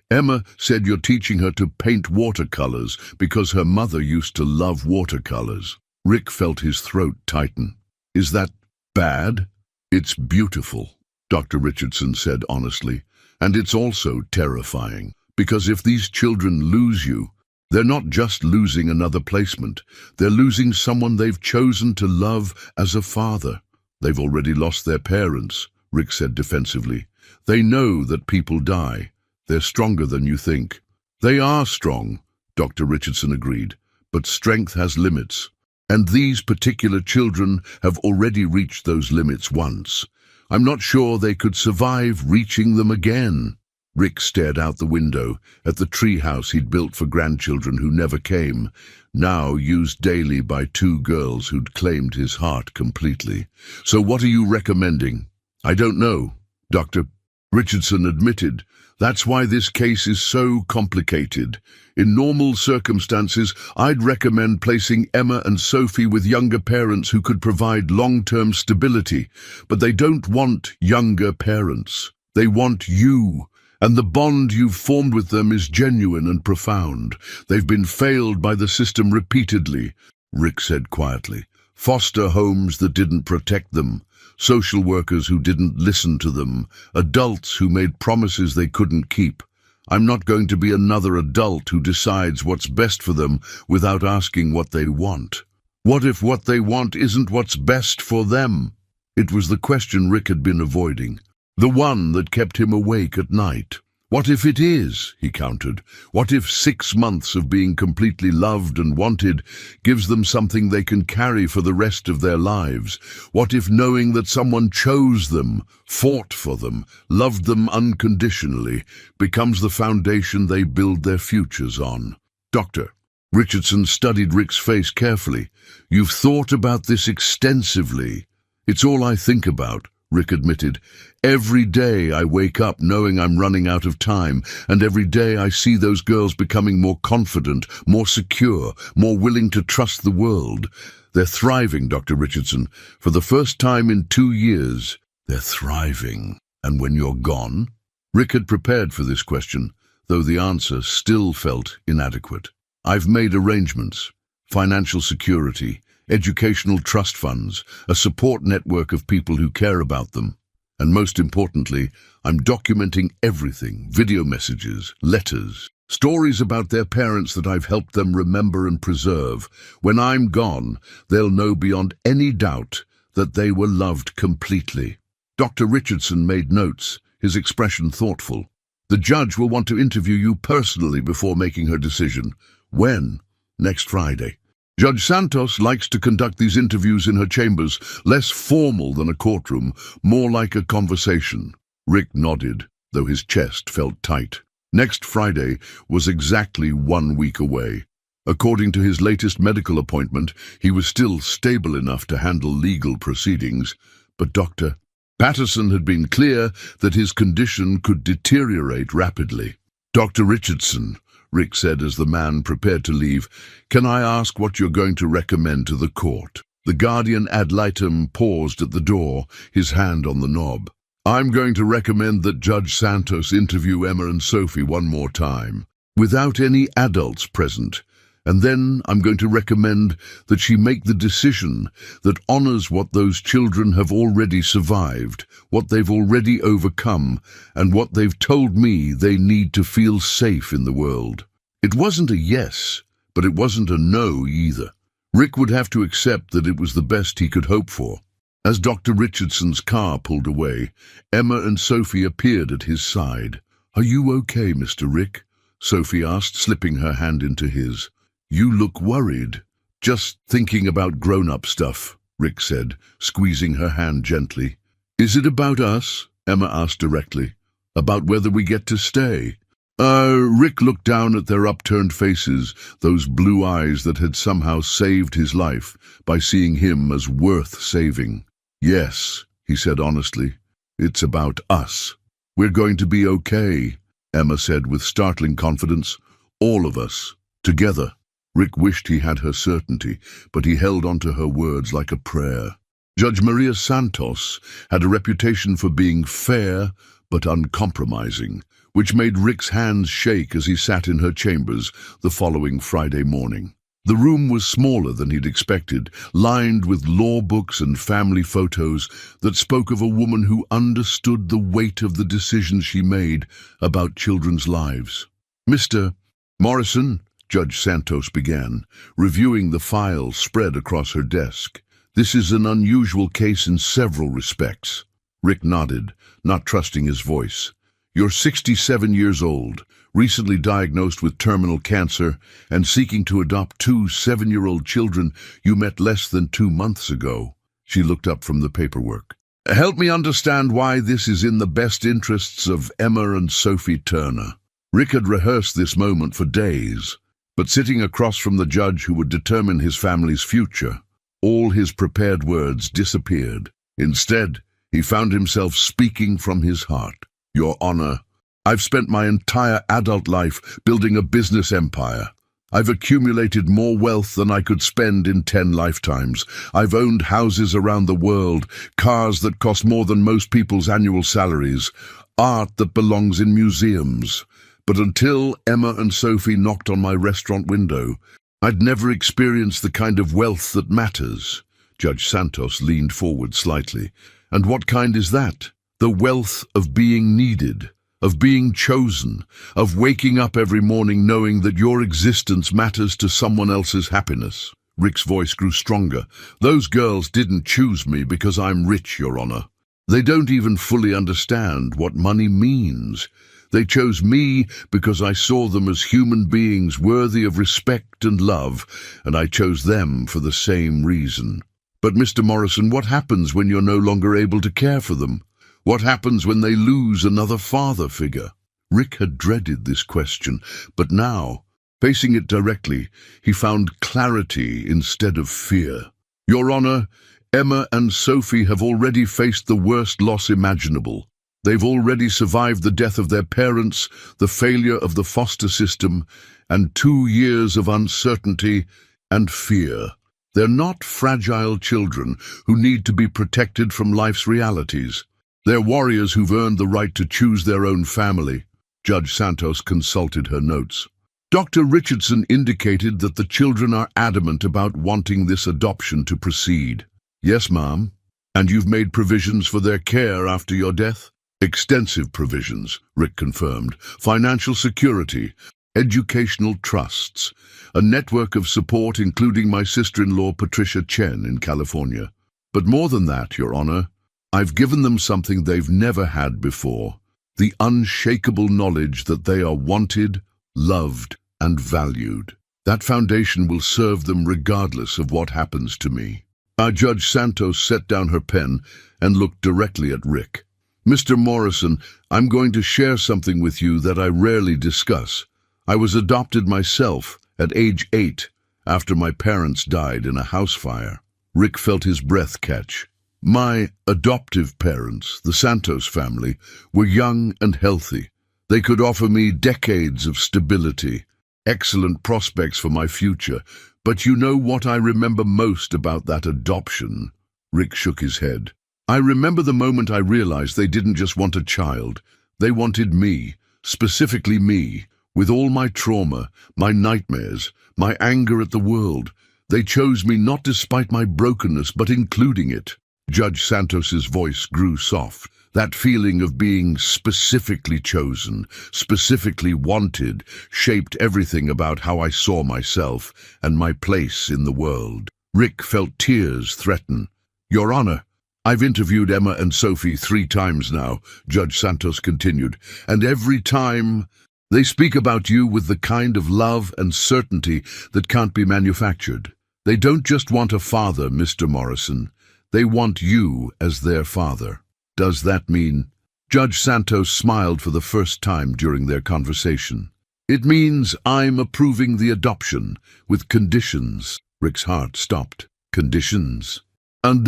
Emma said you're teaching her to paint watercolors because her mother used to love watercolors." Rick felt his throat tighten. "Is that bad?" "It's beautiful," Dr. Richardson said honestly. "And it's also terrifying, because if these children lose you, they're not just losing another placement. They're losing someone they've chosen to love as a father." "They've already lost their parents," Rick said defensively. "They know that people die. They're stronger than you think." "They are strong," Dr. Richardson agreed, "but strength has limits. And these particular children have already reached those limits once. I'm not sure they could survive reaching them again." Rick stared out the window at the treehouse he'd built for grandchildren who never came, now used daily by two girls who'd claimed his heart completely. "So what are you recommending?" "I don't know," Dr. Richardson admitted. "That's why this case is so complicated. In normal circumstances, I'd recommend placing Emma and Sophie with younger parents who could provide long-term stability. But they don't want younger parents. They want you. And the bond you've formed with them is genuine and profound. They've been failed by the system repeatedly," Rick said quietly. "Foster homes that didn't protect them, social workers who didn't listen to them, adults who made promises they couldn't keep. I'm not going to be another adult who decides what's best for them without asking what they want. What if what they want isn't what's best for them?" It was the question Rick had been avoiding, the one that kept him awake at night. "What if it is?" he countered. "What if 6 months of being completely loved and wanted gives them something they can carry for the rest of their lives? What if knowing that someone chose them, fought for them, loved them unconditionally, becomes the foundation they build their futures on?" Dr. Richardson studied Rick's face carefully. "You've thought about this extensively." "It's all I think about," Rick admitted. "Every day I wake up knowing I'm running out of time, and every day I see those girls becoming more confident, more secure, more willing to trust the world. They're thriving, Dr. Richardson. For the first time in 2 years, they're thriving. And when you're gone?" Rick had prepared for this question, though the answer still felt inadequate. "I've made arrangements. Financial security, educational trust funds, a support network of people who care about them. And most importantly, I'm documenting everything, video messages, letters, Stories about their parents that I've helped them remember and preserve. When I'm gone, they'll know beyond any doubt that they were loved completely." Dr. Richardson made notes, his expression thoughtful. "The judge will want to interview you personally before making her decision." "When?" "Next Friday." Judge Santos likes to conduct these interviews in her chambers, less formal than a courtroom, more like a conversation. Rick nodded, though his chest felt tight. Next Friday was exactly 1 week away. According to his latest medical appointment, he was still stable enough to handle legal proceedings, but Dr. Patterson had been clear that his condition could deteriorate rapidly. "Dr. Richardson," Rick said as the man prepared to leave, "can I ask what you're going to recommend to the court?" The guardian ad litem paused at the door, his hand on the knob. "I'm going to recommend that Judge Santos interview Emma and Sophie one more time, without any adults present. And then I'm going to recommend that she make the decision that honors what those children have already survived, what they've already overcome, and what they've told me they need to feel safe in the world." It wasn't a yes, but it wasn't a no either. Rick would have to accept that it was the best he could hope for. As Dr. Richardson's car pulled away, Emma and Sophie appeared at his side. "Are you okay, Mr. Rick?" Sophie asked, slipping her hand into his. "You look worried." "Just thinking about grown-up stuff," Rick said, squeezing her hand gently. "Is it about us?" Emma asked directly. "About whether we get to stay?" Rick looked down at their upturned faces, those blue eyes that had somehow saved his life by seeing him as worth saving. "Yes," he said honestly, "it's about us." "We're going to be okay," Emma said with startling confidence. "All of us, together." Rick wished he had her certainty, but he held onto her words like a prayer. Judge Maria Santos had a reputation for being fair but uncompromising, which made Rick's hands shake as he sat in her chambers the following Friday morning. The room was smaller than he'd expected, lined with law books and family photos that spoke of a woman who understood the weight of the decisions she made about children's lives. "Mr. Morrison," Judge Santos began, reviewing the files spread across her desk. "This is an unusual case in several respects." Rick nodded, not trusting his voice. "You're 67 years old, recently diagnosed with terminal cancer, and seeking to adopt 2 7-year-old children you met less than 2 months ago." She looked up from the paperwork. "Help me understand why this is in the best interests of Emma and Sophie Turner." Rick had rehearsed this moment for days, but sitting across from the judge who would determine his family's future, all his prepared words disappeared. Instead, he found himself speaking from his heart. "Your Honor, I've spent my entire adult life building a business empire. I've accumulated more wealth than I could spend in 10 lifetimes. I've owned houses around the world, cars that cost more than most people's annual salaries, art that belongs in museums. But until Emma and Sophie knocked on my restaurant window, I'd never experienced the kind of wealth that matters." Judge Santos leaned forward slightly. "And what kind is that?" "The wealth of being needed, of being chosen, of waking up every morning knowing that your existence matters to someone else's happiness." Rick's voice grew stronger. "Those girls didn't choose me because I'm rich, Your Honor. They don't even fully understand what money means. They chose me because I saw them as human beings worthy of respect and love, and I chose them for the same reason." "But Mr. Morrison, what happens when you're no longer able to care for them? What happens when they lose another father figure?" Rick had dreaded this question, but now, facing it directly, he found clarity instead of fear. "Your Honor, Emma and Sophie have already faced the worst loss imaginable. They've already survived the death of their parents, the failure of the foster system, and 2 years of uncertainty and fear. They're not fragile children who need to be protected from life's realities. They're warriors who've earned the right to choose their own family." Judge Santos consulted her notes. "Dr. Richardson indicated that the children are adamant about wanting this adoption to proceed." "Yes, ma'am. And you've made provisions for their care after your death?" "Extensive provisions," Rick confirmed. "Financial security, educational trusts, a network of support including my sister-in-law Patricia Chen in California. But more than that, Your Honor, I've given them something they've never had before, the unshakable knowledge that they are wanted, loved, and valued. That foundation will serve them regardless of what happens to me. Judge Santos set down her pen and looked directly at Rick. Mr. Morrison, I'm going to share something with you that I rarely discuss. I was adopted myself at age 8 after my parents died in a house fire. Rick felt his breath catch. My adoptive parents, the Santos family, were young and healthy. They could offer me decades of stability, excellent prospects for my future. But you know what I remember most about that adoption? Rick shook his head. I remember the moment I realized they didn't just want a child. They wanted me, specifically me, with all my trauma, my nightmares, my anger at the world. They chose me not despite my brokenness, but including it. Judge Santos's voice grew soft. That feeling of being specifically chosen, specifically wanted, shaped everything about how I saw myself and my place in the world. Rick felt tears threaten. Your Honor, I've interviewed Emma and Sophie 3 times now, Judge Santos continued, and every time they speak about you with the kind of love and certainty that can't be manufactured. They don't just want a father, Mr. Morrison. They want you as their father. Does that mean? Judge Santos smiled for the first time during their conversation. It means I'm approving the adoption, with conditions. Rick's heart stopped. Conditions? And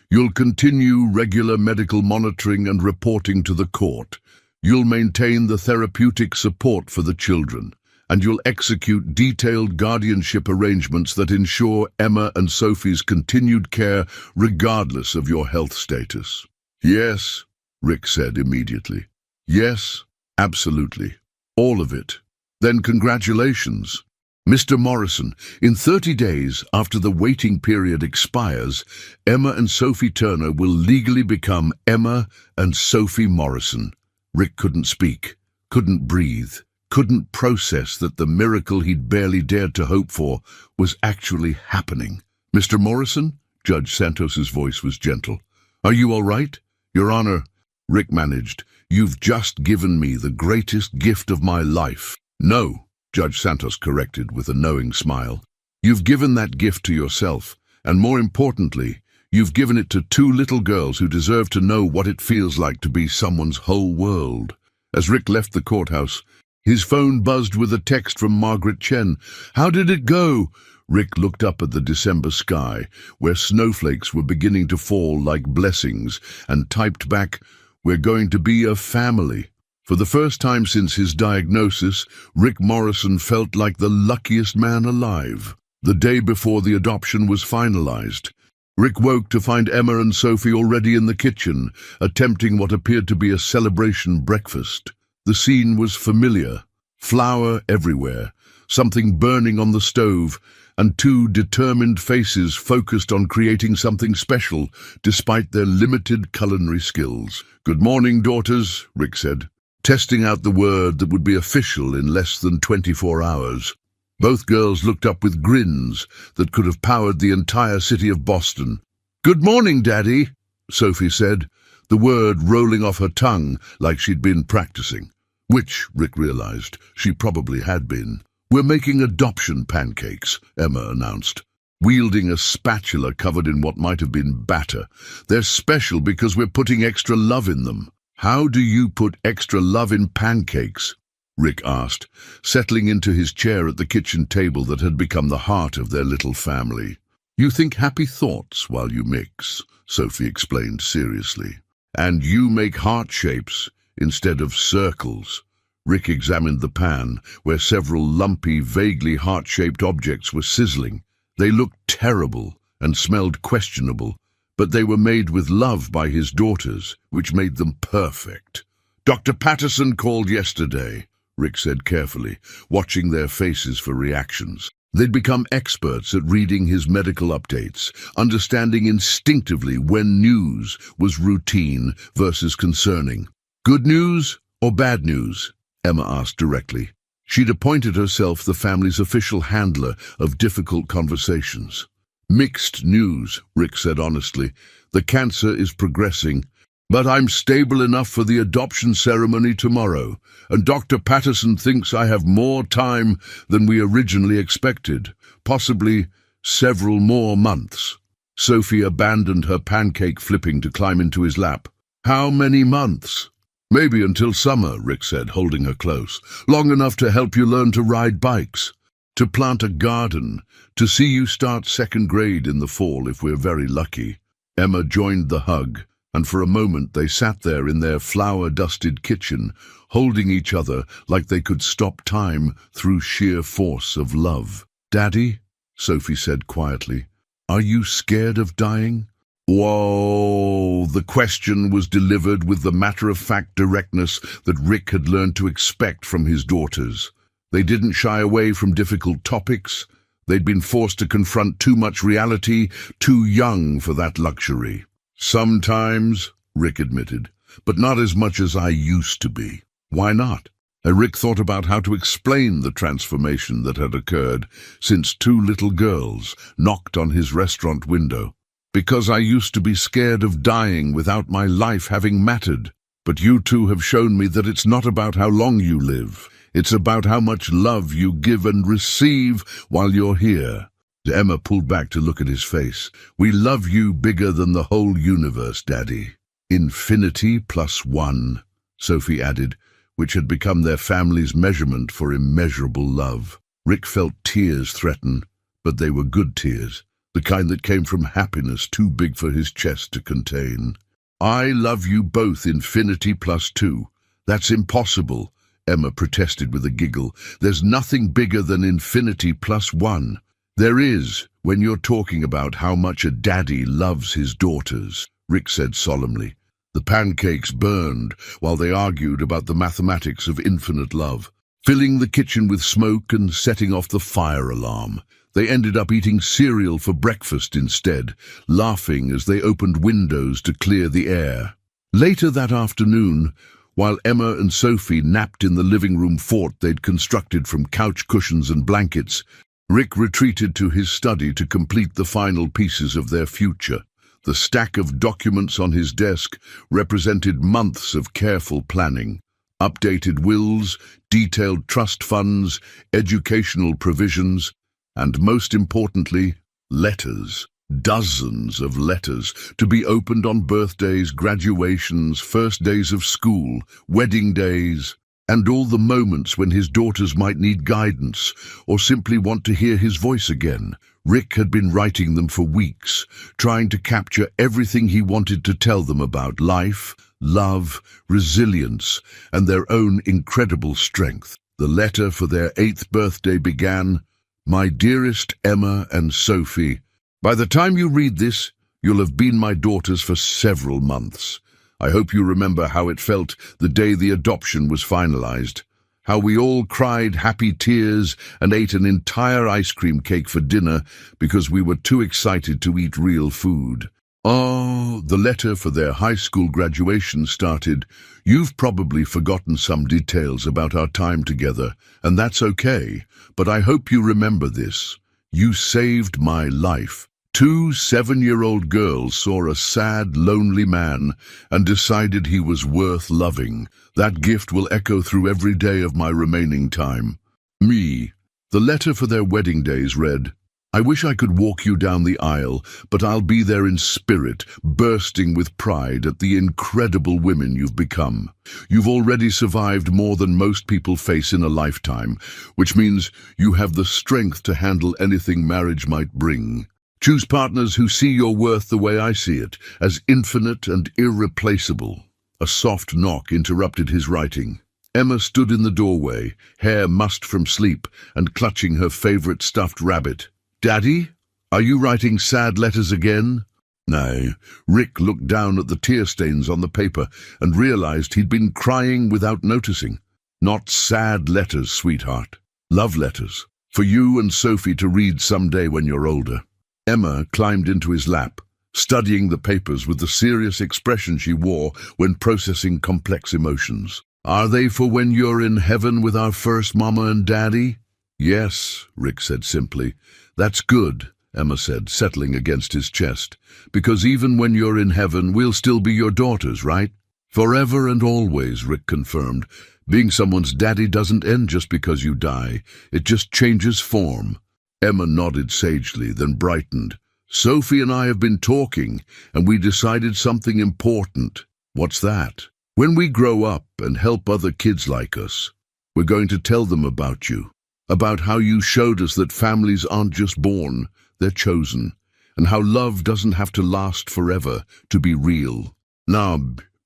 you'll continue regular medical monitoring and reporting to the court. You'll maintain the therapeutic support for the children, and you'll execute detailed guardianship arrangements that ensure Emma and Sophie's continued care regardless of your health status. Yes, Rick said immediately. Yes, absolutely. All of it. Then congratulations. Mr. Morrison, in 30 days after the waiting period expires, Emma and Sophie Turner will legally become Emma and Sophie Morrison. Rick couldn't speak, couldn't breathe, couldn't process that the miracle he'd barely dared to hope for was actually happening. Mr. Morrison? Judge Santos's voice was gentle. Are you all right? Your Honor, Rick managed, you've just given me the greatest gift of my life. No, Judge Santos corrected with a knowing smile. You've given that gift to yourself, and more importantly, you've given it to 2 little girls who deserve to know what it feels like to be someone's whole world. As Rick left the courthouse, his phone buzzed with a text from Margaret Chen. How did it go? Rick looked up at the December sky, where snowflakes were beginning to fall like blessings, and typed back, We're going to be a family. For the first time since his diagnosis, Rick Morrison felt like the luckiest man alive. The day before the adoption was finalized, Rick woke to find Emma and Sophie already in the kitchen, attempting what appeared to be a celebration breakfast. The scene was familiar. Flour everywhere, something burning on the stove, and 2 determined faces focused on creating something special, despite their limited culinary skills. Good morning, daughters, Rick said, testing out the word that would be official in less than 24 hours. Both girls looked up with grins that could have powered the entire city of Boston. Good morning, Daddy, Sophie said, the word rolling off her tongue like she'd been practicing. Which, Rick realized, she probably had been. We're making adoption pancakes, Emma announced, wielding a spatula covered in what might have been batter. They're special because we're putting extra love in them. How do you put extra love in pancakes? Rick asked, settling into his chair at the kitchen table that had become the heart of their little family. You think happy thoughts while you mix, Sophie explained seriously. And you make heart shapes instead of circles. Rick examined the pan, where several lumpy, vaguely heart-shaped objects were sizzling. They looked terrible and smelled questionable, but they were made with love by his daughters, which made them perfect. Dr. Patterson called yesterday, Rick said carefully, watching their faces for reactions. They'd become experts at reading his medical updates, understanding instinctively when news was routine versus concerning. Good news or bad news? Emma asked directly. She'd appointed herself the family's official handler of difficult conversations. "Mixed news," Rick said honestly. "The cancer is progressing, but I'm stable enough for the adoption ceremony tomorrow, and Dr. Patterson thinks I have more time than we originally expected, possibly several more months." Sophie abandoned her pancake flipping to climb into his lap. "How many months?" "Maybe until summer," Rick said, holding her close. "Long enough to help you learn to ride bikes, to plant a garden, to see you start second grade in the fall if we're very lucky." Emma joined the hug, and for a moment they sat there in their flower-dusted kitchen, holding each other like they could stop time through sheer force of love. "Daddy," Sophie said quietly, "are you scared of dying?" Whoa! The question was delivered with the matter-of-fact directness that Rick had learned to expect from his daughters. They didn't shy away from difficult topics. They'd been forced to confront too much reality, too young for that luxury. "Sometimes," Rick admitted, "but not as much as I used to be." "Why not?" Rick thought about how to explain the transformation that had occurred since two little girls knocked on his restaurant window. "Because I used to be scared of dying without my life having mattered. But you two have shown me that it's not about how long you live. It's about how much love you give and receive while you're here." Emma pulled back to look at his face. "We love you bigger than the whole universe, Daddy." "Infinity plus one," Sophie added, which had become their family's measurement for immeasurable love. Rick felt tears threaten, but they were good tears, the kind that came from happiness too big for his chest to contain. "I love you both infinity plus two. That's impossible," Emma protested with a giggle. "There's nothing bigger than infinity plus one." "There is, when you're talking about how much a daddy loves his daughters," Rick said solemnly. The pancakes burned while they argued about the mathematics of infinite love, filling the kitchen with smoke and setting off the fire alarm. They ended up eating cereal for breakfast instead, laughing as they opened windows to clear the air. Later that afternoon, while Emma and Sophie napped in the living room fort they'd constructed from couch cushions and blankets, Rick retreated to his study to complete the final pieces of their future. The stack of documents on his desk represented months of careful planning. Updated wills, detailed trust funds, educational provisions, and most importantly, letters. Dozens of letters to be opened on birthdays, graduations, first days of school, wedding days, and all the moments when his daughters might need guidance or simply want to hear his voice again. Rick had been writing them for weeks, trying to capture everything he wanted to tell them about life, love, resilience, and their own incredible strength. The letter for their 8th birthday began, "My dearest Emma and Sophie, by the time you read this, you'll have been my daughters for several months. I hope you remember how it felt the day the adoption was finalized, how we all cried happy tears and ate an entire ice cream cake for dinner because we were too excited to eat real food." Oh, the letter for their high school graduation started, "You've probably forgotten some details about our time together, and that's okay, but I hope you remember this. You saved my life." Two 7-year-old girls saw a sad, lonely man and decided he was worth loving. That gift will echo through every day of my remaining time. Me. The letter for their wedding days read, "I wish I could walk you down the aisle, but I'll be there in spirit, bursting with pride at the incredible women you've become. You've already survived more than most people face in a lifetime, which means you have the strength to handle anything marriage might bring. Choose partners who see your worth the way I see it, as infinite and irreplaceable." A soft knock interrupted his writing. Emma stood in the doorway, hair mussed from sleep and clutching her favorite stuffed rabbit. "Daddy, are you writing sad letters again?" No. Rick looked down at the tear stains on the paper and realized he'd been crying without noticing. "Not sad letters, sweetheart. Love letters. For you and Sophie to read someday when you're older." Emma climbed into his lap, studying the papers with the serious expression she wore when processing complex emotions. Are they for when you're in heaven with our first mama and daddy? Yes, Rick said simply. That's good, Emma said, settling against his chest. Because even when you're in heaven, we'll still be your daughters, right? Forever and always, Rick confirmed. Being someone's daddy doesn't end just because you die. It just changes form. Emma nodded sagely, then brightened. Sophie and I have been talking, and we decided something important. What's that? When we grow up and help other kids like us, we're going to tell them about you, about how you showed us that families aren't just born, they're chosen, and how love doesn't have to last forever to be real. Now,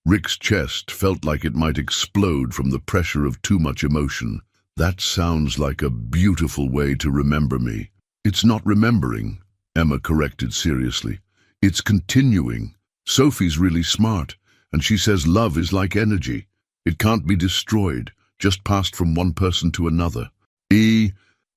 Rick's chest felt like it might explode from the pressure of too much emotion. That sounds like a beautiful way to remember me. It's not remembering, Emma corrected seriously. It's continuing. Sophie's really smart, and she says love is like energy. It can't be destroyed, just passed from one person to another.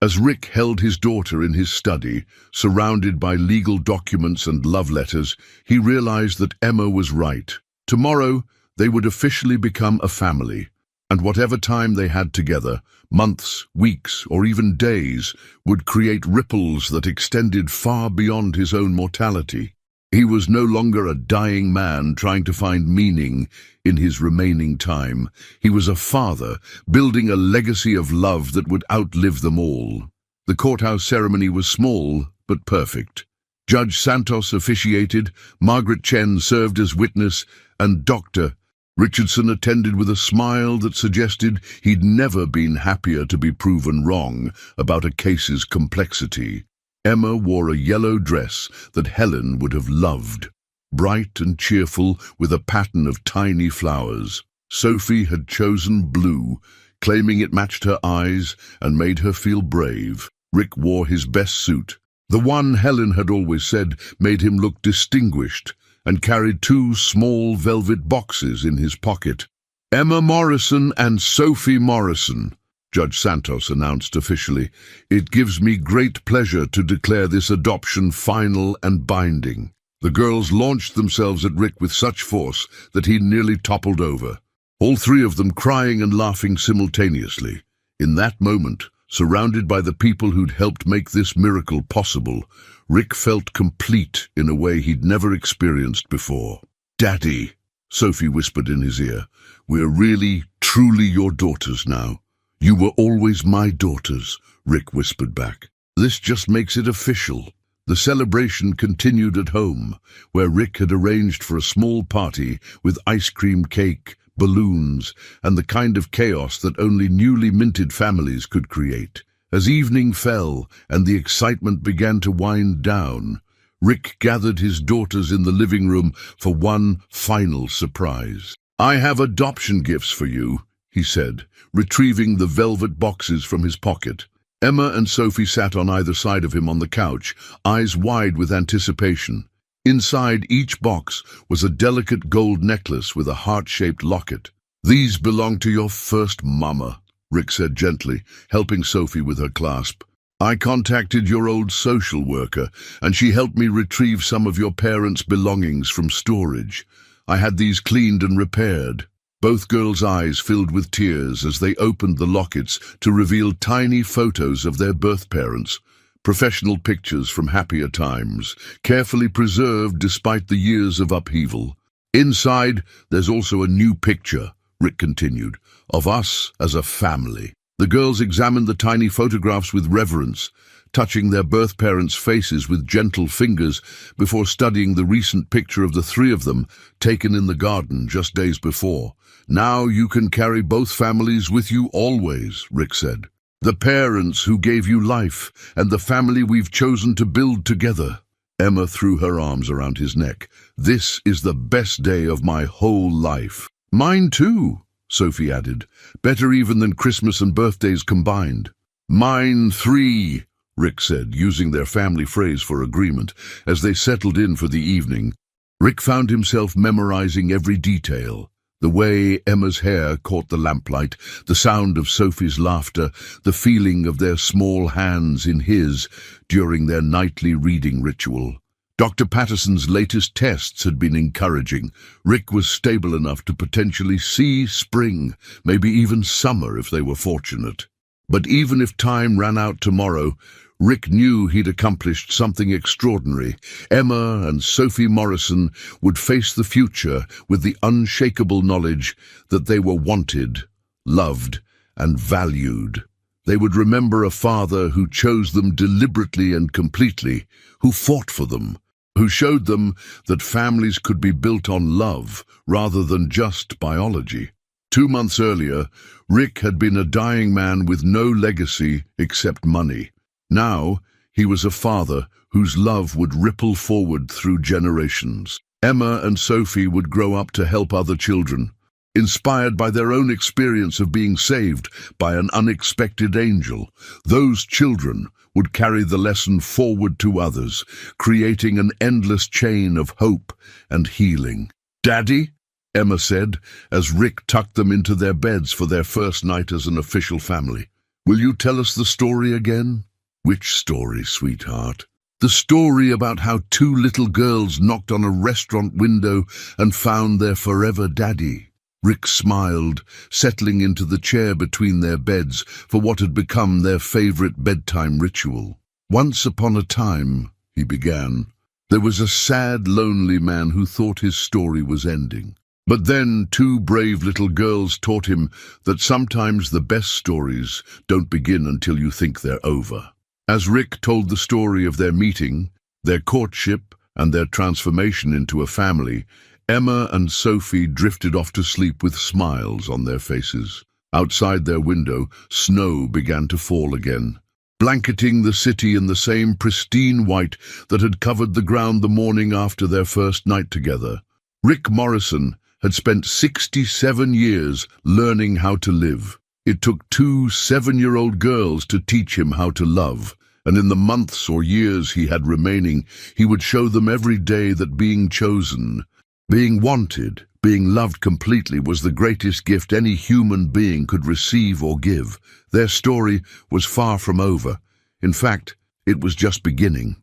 As Rick held his daughter in his study, surrounded by legal documents and love letters, he realized that Emma was right. Tomorrow, they would officially become a family, and whatever time they had together, months, weeks, or even days, would create ripples that extended far beyond his own mortality. He was no longer a dying man trying to find meaning in his remaining time. He was a father, building a legacy of love that would outlive them all. The courthouse ceremony was small, but perfect. Judge Santos officiated, Margaret Chen served as witness, and Dr. Richardson attended with a smile that suggested he'd never been happier to be proven wrong about a case's complexity. Emma wore a yellow dress that Helen would have loved, bright and cheerful with a pattern of tiny flowers. Sophie had chosen blue, claiming it matched her eyes and made her feel brave. Rick wore his best suit, the one Helen had always said made him look distinguished, and carried 2 small velvet boxes in his pocket. Emma Morrison and Sophie Morrison, Judge Santos announced officially. It gives me great pleasure to declare this adoption final and binding. The girls launched themselves at Rick with such force that he nearly toppled over, all 3 of them crying and laughing simultaneously. In that moment, surrounded by the people who'd helped make this miracle possible, Rick felt complete in a way he'd never experienced before. Daddy, Sophie whispered in his ear, we're really, truly your daughters now. You were always my daughters, Rick whispered back. This just makes it official. The celebration continued at home, where Rick had arranged for a small party with ice cream cake, balloons, and the kind of chaos that only newly minted families could create. As evening fell and the excitement began to wind down, Rick gathered his daughters in the living room for one final surprise. I have adoption gifts for you, he said, retrieving the velvet boxes from his pocket. Emma and Sophie sat on either side of him on the couch, eyes wide with anticipation. Inside each box was a delicate gold necklace with a heart-shaped locket. These belong to your first mama, Rick said gently, helping Sophie with her clasp. I contacted your old social worker, and she helped me retrieve some of your parents' belongings from storage. I had these cleaned and repaired. Both girls' eyes filled with tears as they opened the lockets to reveal tiny photos of their birth parents, professional pictures from happier times, carefully preserved despite the years of upheaval. Inside, there's also a new picture, Rick continued, of us as a family. The girls examined the tiny photographs with reverence, touching their birth parents' faces with gentle fingers before studying the recent picture of the 3 of them taken in the garden just days before. Now you can carry both families with you always, Rick said. The parents who gave you life and the family we've chosen to build together. Emma threw her arms around his neck. This is the best day of my whole life. Mine too, Sophie added. Better even than Christmas and birthdays combined. Mine 3, Rick said, using their family phrase for agreement. As they settled in for the evening, Rick found himself memorizing every detail. The way Emma's hair caught the lamplight, the sound of Sophie's laughter, the feeling of their small hands in his during their nightly reading ritual. Dr. Patterson's latest tests had been encouraging. Rick was stable enough to potentially see spring, maybe even summer if they were fortunate. But even if time ran out tomorrow, Rick knew he'd accomplished something extraordinary. Emma and Sophie Morrison would face the future with the unshakable knowledge that they were wanted, loved, and valued. They would remember a father who chose them deliberately and completely, who fought for them, who showed them that families could be built on love rather than just biology. 2 months earlier, Rick had been a dying man with no legacy except money. Now, he was a father whose love would ripple forward through generations. Emma and Sophie would grow up to help other children, inspired by their own experience of being saved by an unexpected angel. Those children would carry the lesson forward to others, creating an endless chain of hope and healing. "Daddy," Emma said, as Rick tucked them into their beds for their first night as an official family, "will you tell us the story again?" "Which story, sweetheart?" "The story about how 2 little girls knocked on a restaurant window and found their forever daddy." Rick smiled, settling into the chair between their beds for what had become their favorite bedtime ritual. "Once upon a time," he began, "there was a sad, lonely man who thought his story was ending. But then 2 brave little girls taught him that sometimes the best stories don't begin until you think they're over." As Rick told the story of their meeting, their courtship, and their transformation into a family, Emma and Sophie drifted off to sleep with smiles on their faces. Outside their window, snow began to fall again, blanketing the city in the same pristine white that had covered the ground the morning after their first night together. Rick Morrison had spent 67 years learning how to live. It took 2 7-year-old girls to teach him how to love, and in the months or years he had remaining, he would show them every day that being chosen, being wanted, being loved completely was the greatest gift any human being could receive or give. Their story was far from over. In fact, it was just beginning.